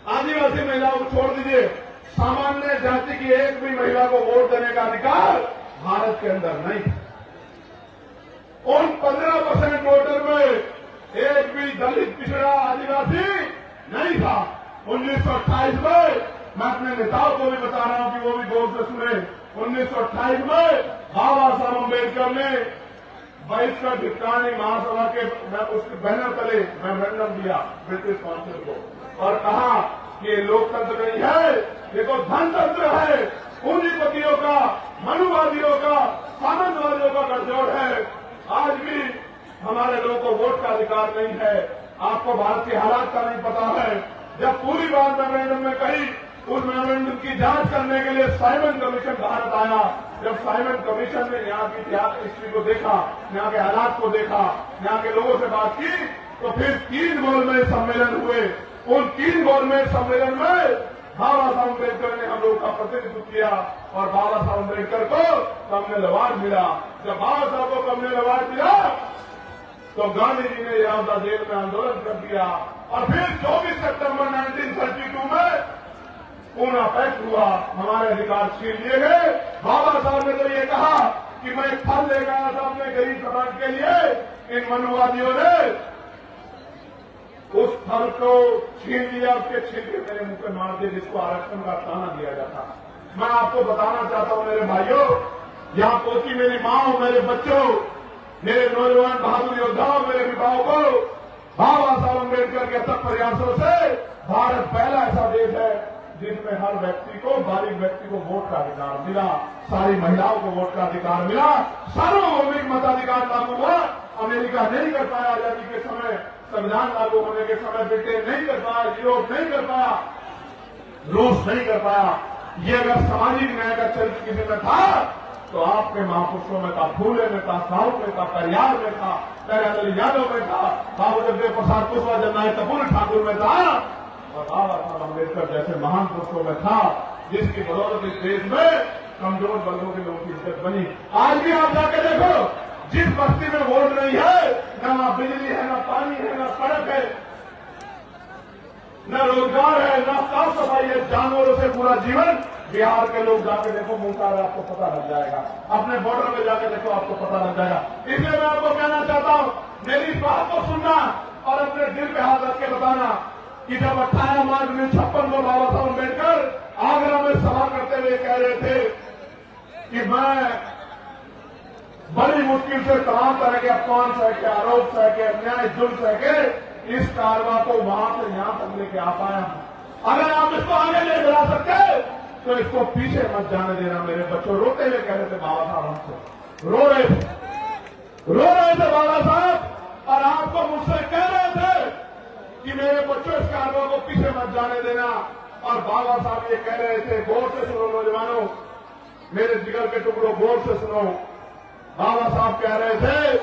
आदिवासी महिलाओं को छोड़ दीजिए, सामान्य जाति की एक भी महिला को वोट देने का अधिकार भारत के अंदर नहीं था। उन 15% वोटर में एक भी दलित पिछड़ा आदिवासी नहीं था। 1928 में, मैं अपने नेताओं को भी बता रहा हूं कि वो भी गौर से सुने, 1928 में बाबा साहब अम्बेडकर ने बहिष्कृत भिक्षाणी महासभा के उसके बैनर तले मेमोरेंडम दिया ब्रिटिश काउंसिल को और कहा कि ये लोकतंत्र नहीं है, देखो धनतंत्र है, पूंजीपतियों का, मनुवादियों का, सामंतवादियों का गठजोड़ है। आज भी हमारे लोगों को वोट का अधिकार नहीं है। आपको भारत के हालात का नहीं पता है। जब पूरी बात मेमोरेंडम में कही, उस मेमोरेंडम की जांच करने के लिए साइमन कमीशन भारत आया। जब साइमन कमीशन ने यहाँ की इतिहास हिस्ट्री को देखा, यहाँ के हालात को देखा, यहाँ के लोगों से बात की, तो फिर 3 गोलमेज सम्मेलन हुए। उन 3 गोलमेज सम्मेलन में बाबा साहब अम्बेडकर ने हम लोग का प्रतिनिधित्व किया और बाबा साहब अम्बेडकर को कम्युनल अवार्ड मिला। जब बाबा साहब को कम्युनल अवार्ड मिला तो गांधी जी ने यहां जेल में आंदोलन कर दिया और फिर 24 सितंबर 1932 में पूना पैक्ट हुआ, हमारे अधिकार छीन लिए गए। बाबा साहब ने तो ये कहा कि मैं एक फल लेकर आया था अपने गरीब समाज के लिए। इन मनुवादियों ने उस फल को छीन लिया, उसके छिलके मेरे मुंह पे मार दिए, जिसको आरक्षण का ताना दिया जाता। मैं आपको बताना चाहता हूं मेरे भाइयों, यहाँ पोती मेरी माँ, मेरे बच्चों, मेरे नौजवान बहादुर योद्धाओं, मेरे विभागों को बाबा साहब अम्बेडकर के अथक प्रयासों से भारत पहला ऐसा देश है जिसमें हर व्यक्ति को, बारीक व्यक्ति को वोट का अधिकार मिला, सारी महिलाओं को वोट का अधिकार मिला, सार्वभौमिक मताधिकार लागू हुआ। अमेरिका नहीं कर पाया आजादी के समय, संविधान लागू होने के समय ब्रिटेन नहीं कर पाया, यूरोप नहीं कर पाया, रूस नहीं कर पाया। ये अगर सामाजिक न्याय का चरित्र किसी में था तो आपके महापुरुषों में था, फूले में था, साहू में था, परियार में था, दयानंद यादव में था, बाबू जगदेव प्रसाद कुशवाहा, जननायक कपूर ठाकुर में था और बाबा साहब अम्बेडकर जैसे महान पुरुषों में था, जिसकी बदौलत इस देश में कमजोर वर्गों के लोगों की इज्जत बनी। आज भी आप जाके देखो, जिस बस्ती में वोट नहीं है, न वहां बिजली है, न पानी है, न सड़क है, न रोजगार है, न साफ सफाई है, जानवरों से पूरा जीवन। बिहार के लोग जाके देखो मुंगतार, आपको पता लग जाएगा। अपने बॉर्डर में जाके देखो, आपको पता लग जाएगा। इसलिए मैं आपको कहना चाहता हूं, मेरी इस बात को सुनना और अपने दिल पे हाथ रख के बताना कि जब 18 मार्च 1956 को बाबा साहब अम्बेडकर आगरा में सभा करते हुए कह रहे थे कि मैं बड़ी मुश्किल से तमाम तरह के अपमान सह के, आरोप सह के, अन्याय जुल्म सह के इस कारवा को वहां से यहां तक लेके आ पाया हूं। अगर आप इसको आगे ले जा सकते तो इसको पीछे मत जाने देना। मेरे बच्चों रोते हुए कह रहे थे बाबा साहब, हमसे रो रहे थे बाबा साहब, और आपको मुझसे कह रहे थे कि मेरे बच्चों इस कारवा को पीछे मत जाने देना। और बाबा साहब ये कह रहे थे, गौर से सुनो नौजवानों, मेरे जिगर के टुकड़ों, गौर से सुनो। बाबा साहब कह रहे थे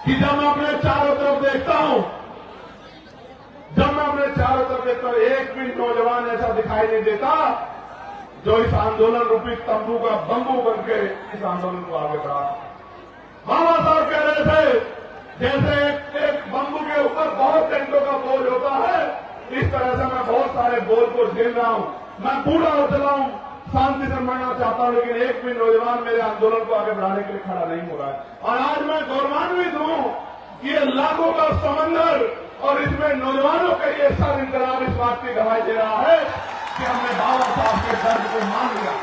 कि जब मैं अपने चारों तरफ देखता हूं, एक भी नौजवान ऐसा दिखाई नहीं देता जो इस आंदोलन रूपी तंबू का बंबू बन के इस आंदोलन को आगे बढ़ा। बाबा साहब कह रहे थे, जैसे एक बंबू के ऊपर बहुत टेंटों का बोझ होता है, इस तरह से मैं बहुत सारे बोझ को झेल रहा हूं। मैं बूढ़ा हो चला हूं, शांति से मरना चाहता हूं, लेकिन एक भी नौजवान मेरे आंदोलन को आगे बढ़ाने के लिए खड़ा नहीं हो रहा है। और आज मैं गौरवान्वित हूं कि ये लाखों का समंदर और इसमें नौजवानों का ये सब इंकलाब इस बात की गवाही दे रहा है कि हमने बाबा साहब के दर्द को मान लिया,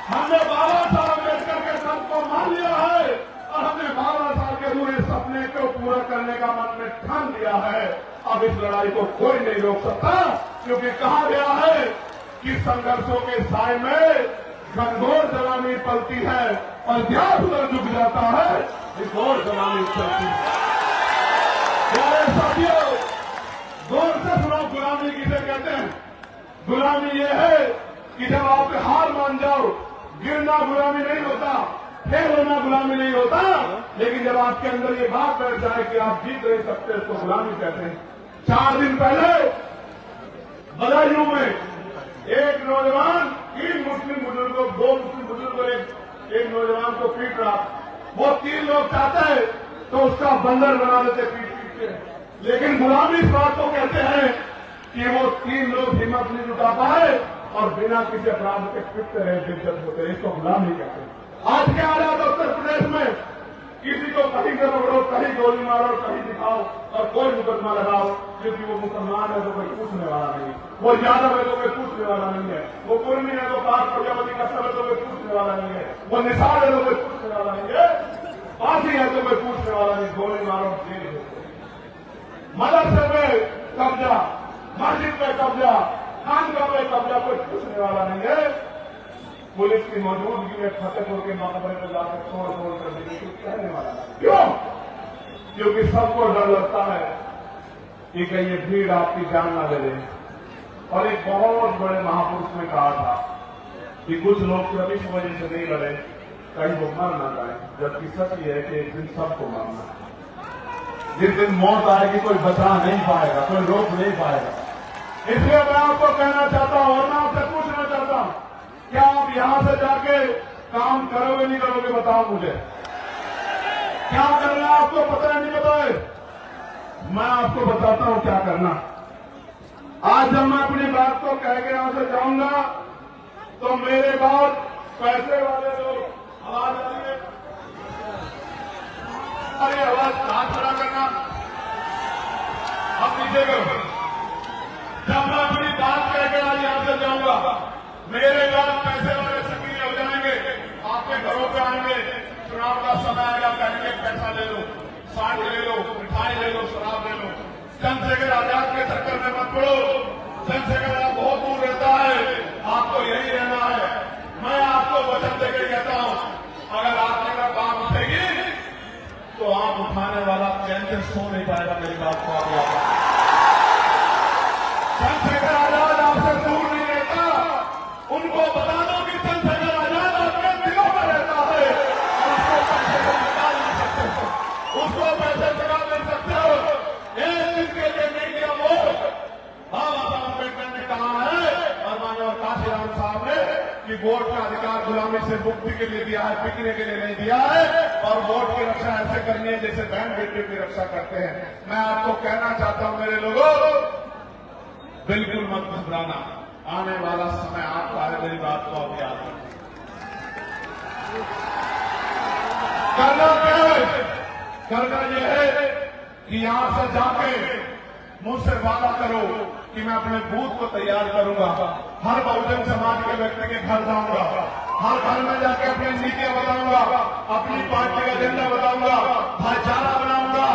हमने बाबा साहब अम्बेडकर के दर्द को मान लिया है और हमने बाबा साहब के पूरे सपने को पूरा करने का मन में ठान लिया है। अब इस लड़ाई को कोई नहीं रोक सकता, क्योंकि कहा गया है कि संघर्षों के साय में घनघोर जवानी पलती है और ध्यान उधर झुक जाता है, इस घोर जवानी चलती है। प्यारे साथियों, गौर से सुनो, गुलामी किसे कहते हैं? गुलामी ये है कि जब आप हार मान जाओ, गिरना गुलामी नहीं होता, फेल होना गुलामी नहीं होता, लेकिन जब आपके अंदर ये बात बैठ जाए कि आप जीत नहीं सकते, इसको गुलामी कहते हैं। 4 दिन पहले बदायूं में एक नौजवान 3 मुस्लिम बुजुर्गों, 2 मुस्लिम बुजुर्गों एक नौजवान को पीट रहा। वो 3 लोग चाहते हैं तो उसका बंदर बना देते पीट पीट के, लेकिन गुलामी इस बात को कहते हैं कि वो 3 लोग हिम्मत नहीं जुटा पाए और बिना किसी अपराध के पिटते रहे, बेइज्जत होते रहे, इसको गुलामी कहते हैं। आज के हालात उत्तर प्रदेश में किसी को कहीं से पकड़ो, कहीं गोली मारो, कहीं दिखाओ और कोई मुकदमा लगाओ, क्योंकि वो मुसलमान है तो कोई पूछने वाला नहीं, वो यादव है तो कोई पूछने वाला नहीं है, वो कुर्मी है तो पाक प्रजापति का सब है तो कोई पूछने वाला नहीं है, वो निसार है तो कोई पूछने वाला नहीं है, फांसी है तो कोई पूछने वाला नहीं, गोली मारो जेल हो। मदरसे में कब्जा, मस्जिद में कब्जा, खानका में कब्जा, कोई पूछने वाला नहीं है। पुलिस की मौजूदगी में फतेहपुर के मकबरे में जाकर तोड़ कर देने की कहने वाला, क्यों? क्योंकि सबको डर लगता है कि कहीं ये भीड़ आपकी जान ना ले ले। और एक बहुत बड़े महापुरुष ने कहा था कि कुछ लोग कभी इस वजह से नहीं लड़े कहीं वो मर ना जाए, जबकि सच ये है कि एक दिन सबको मरना है। जिस दिन मौत आएगी कोई बचा नहीं पाएगा, कोई रोक नहीं पाएगा। इसलिए मैं आपको कहना चाहता हूं और मैं आपसे पूछना चाहता हूं, क्या आप यहां से जाके काम करोगे नहीं करोगे? बताओ मुझे, क्या करना है आपको पता है नहीं पता है? मैं आपको बताता हूं क्या करना। आज जब मैं अपनी बात को कह के यहां से जाऊंगा तो मेरे बाद पैसे वाले लोग आवाज आ रही है, अरे आवाज हाथ खड़ा करना, अब नीचे करो। जब मैं अपनी बात कह के आज यहां से जाऊंगा मेरे बाद पैसे वाले सक्रिय हो जाएंगे, आपके घरों पे आएंगे, चुनाव का समय आएगा, कहेंगे पैसा ले लो, साठ ले लो, मिठाई ले लो, शराब ले लो। चंद्रशेखर आजाद के चक्कर में मत पड़ो, चंद्रशेखर आजाद बहुत दूर रहता है, आपको यही रहना है। मैं आपको वचन देकर कहता हूं, अगर आप मेरा काम उठेगी तो आप उठाने वाला चैन से सो नहीं पाएगा। मेरी बात को आगे आता, चंद्रशेखर आजाद आपसे दूर नहीं रहता। उनको बता दो कि चंद्रशेखर आजाद आपके दिलों में रहता है और उसको पैसे से निकाल नहीं सकते हो, उसको पैसे निकाल नहीं सकते हो। एक दिन के लिए नहीं दिया वोट। बाबा अम्बेडकर ने कहा है और मानव काशीराम साहब ने कि वोट का अधिकार गुलामी से मुक्ति के लिए दिया है, बिकने के लिए नहीं दिया है। और वोट की रक्षा ऐसे करनी है जैसे बहन बेटियों की रक्षा करते हैं। मैं आपको कहना चाहता हूं मेरे लोगों, बिल्कुल मत घबराना, आने वाला समय आपका है। मेरी बात को आप याद रखें। करना क्या है? करना यह है कि यहां से जाके मुझसे वादा करो कि मैं अपने बूथ को तैयार करूंगा, हर बहुजन समाज के व्यक्ति के घर जाऊंगा, हर घर में जाके अपनी नीतियां बताऊंगा, अपनी पार्टी का एजेंडा बताऊंगा, भाईचारा बनाऊंगा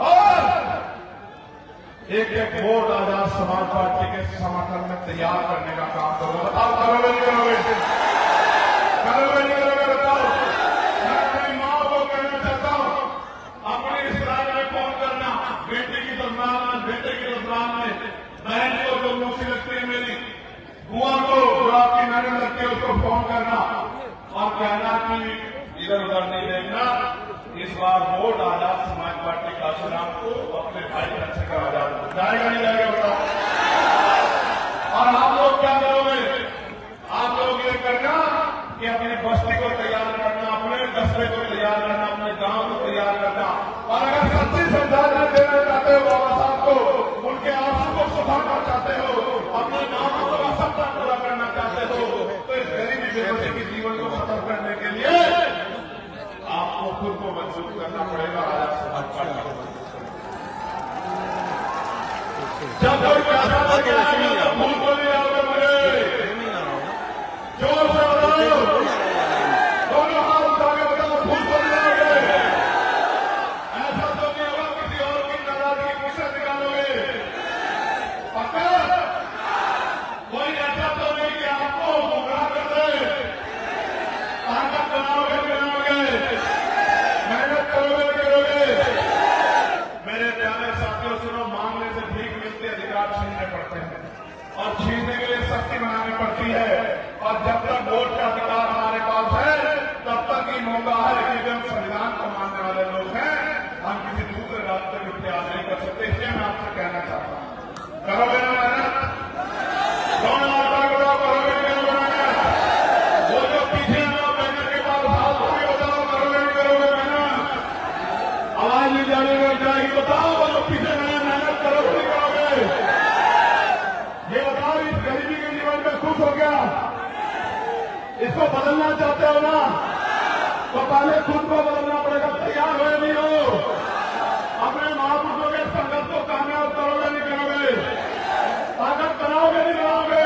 और एक एक वोट आजाद समाज पार्टी के समर्थन में तैयार करने का काम करूंगा। बताओ करोगे नहीं करोगे? करोगे नहीं करोगे? बताओ। मैं अपनी मां को कहना चाहता हूं, अपनी इस राज में फोन करना, बेटी की ससुराल में, बेटे की ससुराल में, बहन को जो मुझसे लगती है, मेरी बुआ को जो आपकी नजर लगती है, उसको फोन करना और कहना कि इधर उधर नहीं देखना, इस बार वोट आजाद समाज पार्टी काशीराम को अपने भाई चंद्रशेखर आजाद को जाएगा नहीं जाएगा? बताओ। और आप लोग क्या करोगे? आप लोग ये करना कि अपनी बस्ती को तैयार करना, अपने कस्बे को तैयार करना, अपने गांव को तैयार करना। और अगर सच्ची श्रद्धांजलि देना चाहते हो बाबा साहब को, उनके आंसू को सुधारना चाहते हो, अपने गांव का सपना पूरा करना चाहते हो, तो इस गरीबी बेबसी के जीवन को खत्म करने के लिए आपको खुद को मजबूत करना पड़ेगा। आजाद समाज पार्टी जब कोई पैसा लेके आएगा तो भूल को नहीं आओगे मुझे, जोर से बताओ, दोनों हाथ उठा के बताओ, भूल को नहीं आओगे। ऐसा तो नहीं होगा किसी और की नाराजगी मुझसे निकालोगे? पक्का? कोई ऐसा तो नहीं कि आपको गुमराह कर दे? ताकत बनाओगे बनाओगे, मेहनत करोगे करोगे। मेरे प्यारे साथियों सुनो, मांगने से भीख मिलती, अधिकार छीनने पड़ते हैं और छीनने के लिए शक्ति बनानी पड़ती है। और जब तक वोट का अधिकार हमारे पास है तब तक ही मौका है कि हम संविधान को मानने वाले लोग हैं, हम किसी दूसरे रास्ते को इख्तियार नहीं कर सकते। इसलिए मैं आपसे कहना चाहता हूं, करोगे ना मेहनत? कौन आता है बताओ, करोगे नहीं करोगे मेहनत? वो जो पीछे लोग बैठने के बाद हाथ भी बताओ, करोगे नहीं करोगे मेहनत? आवाज नहीं जाने लग जाएगी, बताओ वो जो पीछे मेहनत करोगे नहीं करोगे? ये बताओ, इस गरीबी के जीवन में खुश हो गया? इसको बदलना चाहते हो ना? तो पहले खुद को बदलना पड़ेगा। तैयार हो नहीं हो? अपने महापुरुषों के संघर्ष को कामयाब करोगे नहीं करोगे? ताकत बनाओगे नहीं बनाओगे?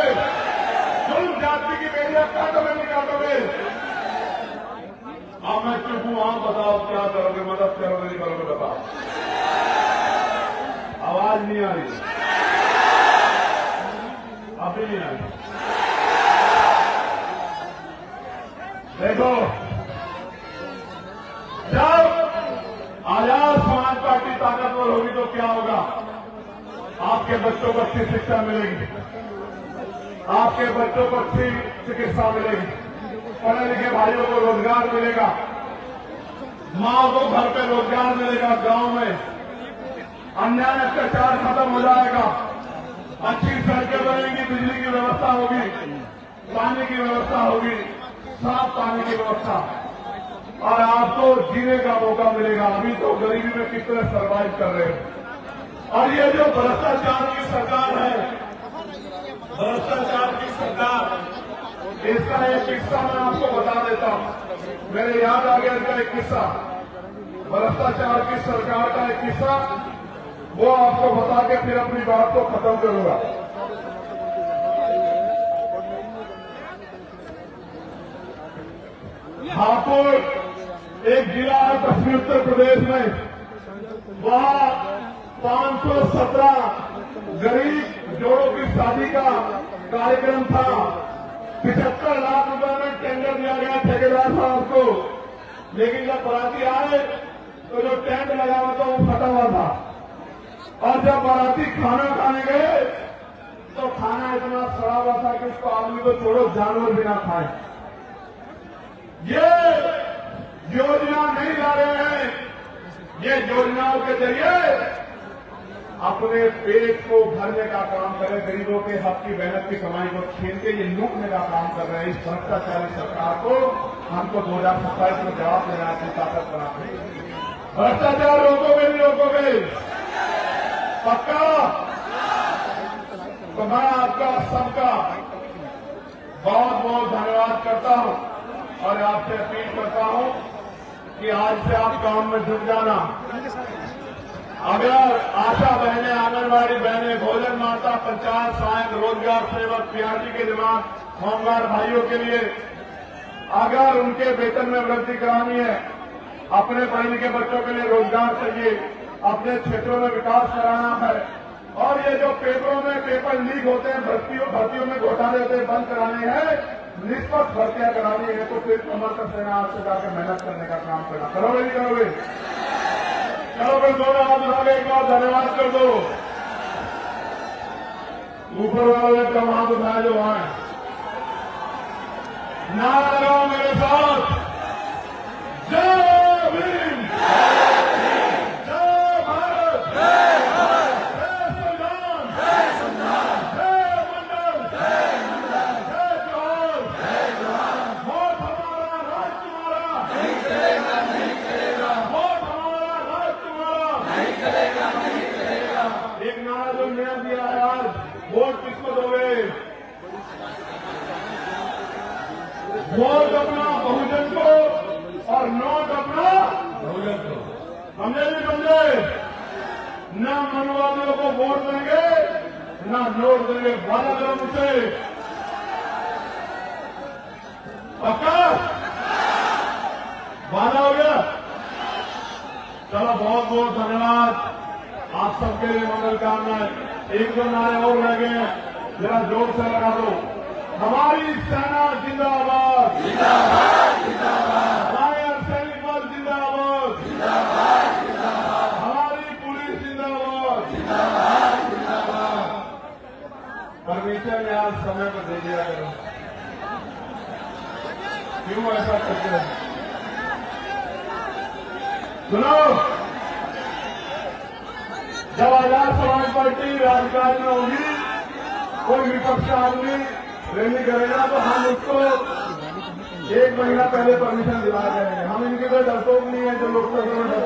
जुल्म जाति की बेड़ियां काटोगे नहीं काटोगे? अब मैं चुप हूं, आप बताओ क्या करोगे? मदद करोगे नहीं करोगे? बताओ। आवाज नहीं आ रही, अभी नहीं आ रही। देखो, जब आजाद समाज पार्टी आपके बच्चों को अच्छी शिक्षा मिलेगी, आपके बच्चों को अच्छी चिकित्सा मिलेगी, पढ़े लिखे भाइयों को रोजगार मिलेगा, माँ को घर पे रोजगार मिलेगा, गांव में अन्याय अत्याचार खत्म हो जाएगा, अच्छी सड़कें बनेंगी, बिजली की व्यवस्था होगी, पानी की व्यवस्था होगी, साफ पानी की व्यवस्था, और आपको जीने का मौका मिलेगा। अभी तो गरीबी में कितने सर्वाइव कर रहे हैं। और ये जो भ्रष्टाचार की सरकार है, भ्रष्टाचार की सरकार, इसका एक किस्सा मैं आपको बता देता हूं। मेरे याद आ गया इसका एक किस्सा, भ्रष्टाचार की सरकार का एक किस्सा, वो आपको बता के फिर अपनी बात को खत्म करूंगा। हापुड़ एक जिला है पश्चिमी उत्तर प्रदेश में, वहां 517 गरीब जोड़ों की शादी का कार्यक्रम था। 75 लाख रुपए में टेंडर दिया गया ठेकेदार साहब को, लेकिन जब बाराती आए तो जो टेंट लगा हुआ था वो फटा हुआ था, और जब बाराती खाना खाने गए तो खाना इतना सड़ा हुआ था कि उसको आदमी को छोड़ो जानवर भी ना खाए। ये योजना नहीं ला रहे हैं, ये योजनाओं के जरिए अपने पेट को भरने का काम कर रहे, गरीबों के हक की मेहनत की कमाई को छीन के ये लूटने का काम कर रहे हैं। इस भ्रष्टाचारी सरकार को हमको 2027 में जवाब देना है, अपनी ताकत बनाते। भ्रष्टाचार रोकोगे नहीं रोकोगे? पक्का? तो मैं आपका सबका बहुत बहुत धन्यवाद करता हूं और आपसे अपील करता हूं कि आज से आप काम में जुट जाना। अगर आशा बहनें, आंगनबाड़ी बहनें, भोजन माता, पंचायत सहायक, रोजगार सेवक, पीआरटी के जवान, होमगार्ड भाइयों के लिए अगर उनके वेतन में वृद्धि करानी है, अपने पढ़े लिखे बच्चों के लिए रोजगार चाहिए, अपने क्षेत्रों में विकास कराना है, और ये जो पेपरों में पेपर लीक होते हैं, भर्तियों में घोटाले होते हैं, बंद कराने हैं, निष्पक्ष भर्तियां करानी है, तो फिर कमर कस देना, आपसे जाकर मेहनत करने का काम करना। करोगे नहीं करोगे? चलो फिर दोनों हाथ उठा के एक बार धन्यवाद कर दो। ऊपर वालों ने कम हाथ उठाया जो वहां है। नारा लगाओ मेरे साथ, जय भीम, जय भारत, जय संविधान, जय मंडल, जय जोहर, वोट हमारा, राज तुम्हारा, वोट हमारा, राज तुम्हारा। एक नारा जो नया दिया है आज, वोट किसको दोगे? वोट अपना बहुजन को और नोट अपना बहुजन को। समझे नहीं समझे? न मनवादियों को वोट देंगे, न नोट देंगे। वादा करो मुझसे, पक्का? वादा हो गया? चलो बहुत बहुत धन्यवाद आप सबके लिए, मंगल कामनाएं। एक दो नारे और रह गए, जरा जोर से लगा दो। हमारी सेना जिंदाबाद, जिंदाबाद, जिंदाबाद। हमारे अर्धसैनिक बल जिंदाबाद, जिंदाबाद, जिंदाबाद। हमारी पुलिस जिंदाबाद, जिंदाबाद, जिंदाबाद। परमिशन में आज समय पर दे दिया करो, क्यों ऐसा करते हैं? सुनो, जब आजाद समाज पार्टी राजकाज में होगी, कोई विपक्ष आदमी रैली करेगा तो हम उसको 1 महीना पहले परमिशन दिला देंगे। हम इनके तो डरपोक नहीं है जो लोकतंत्र में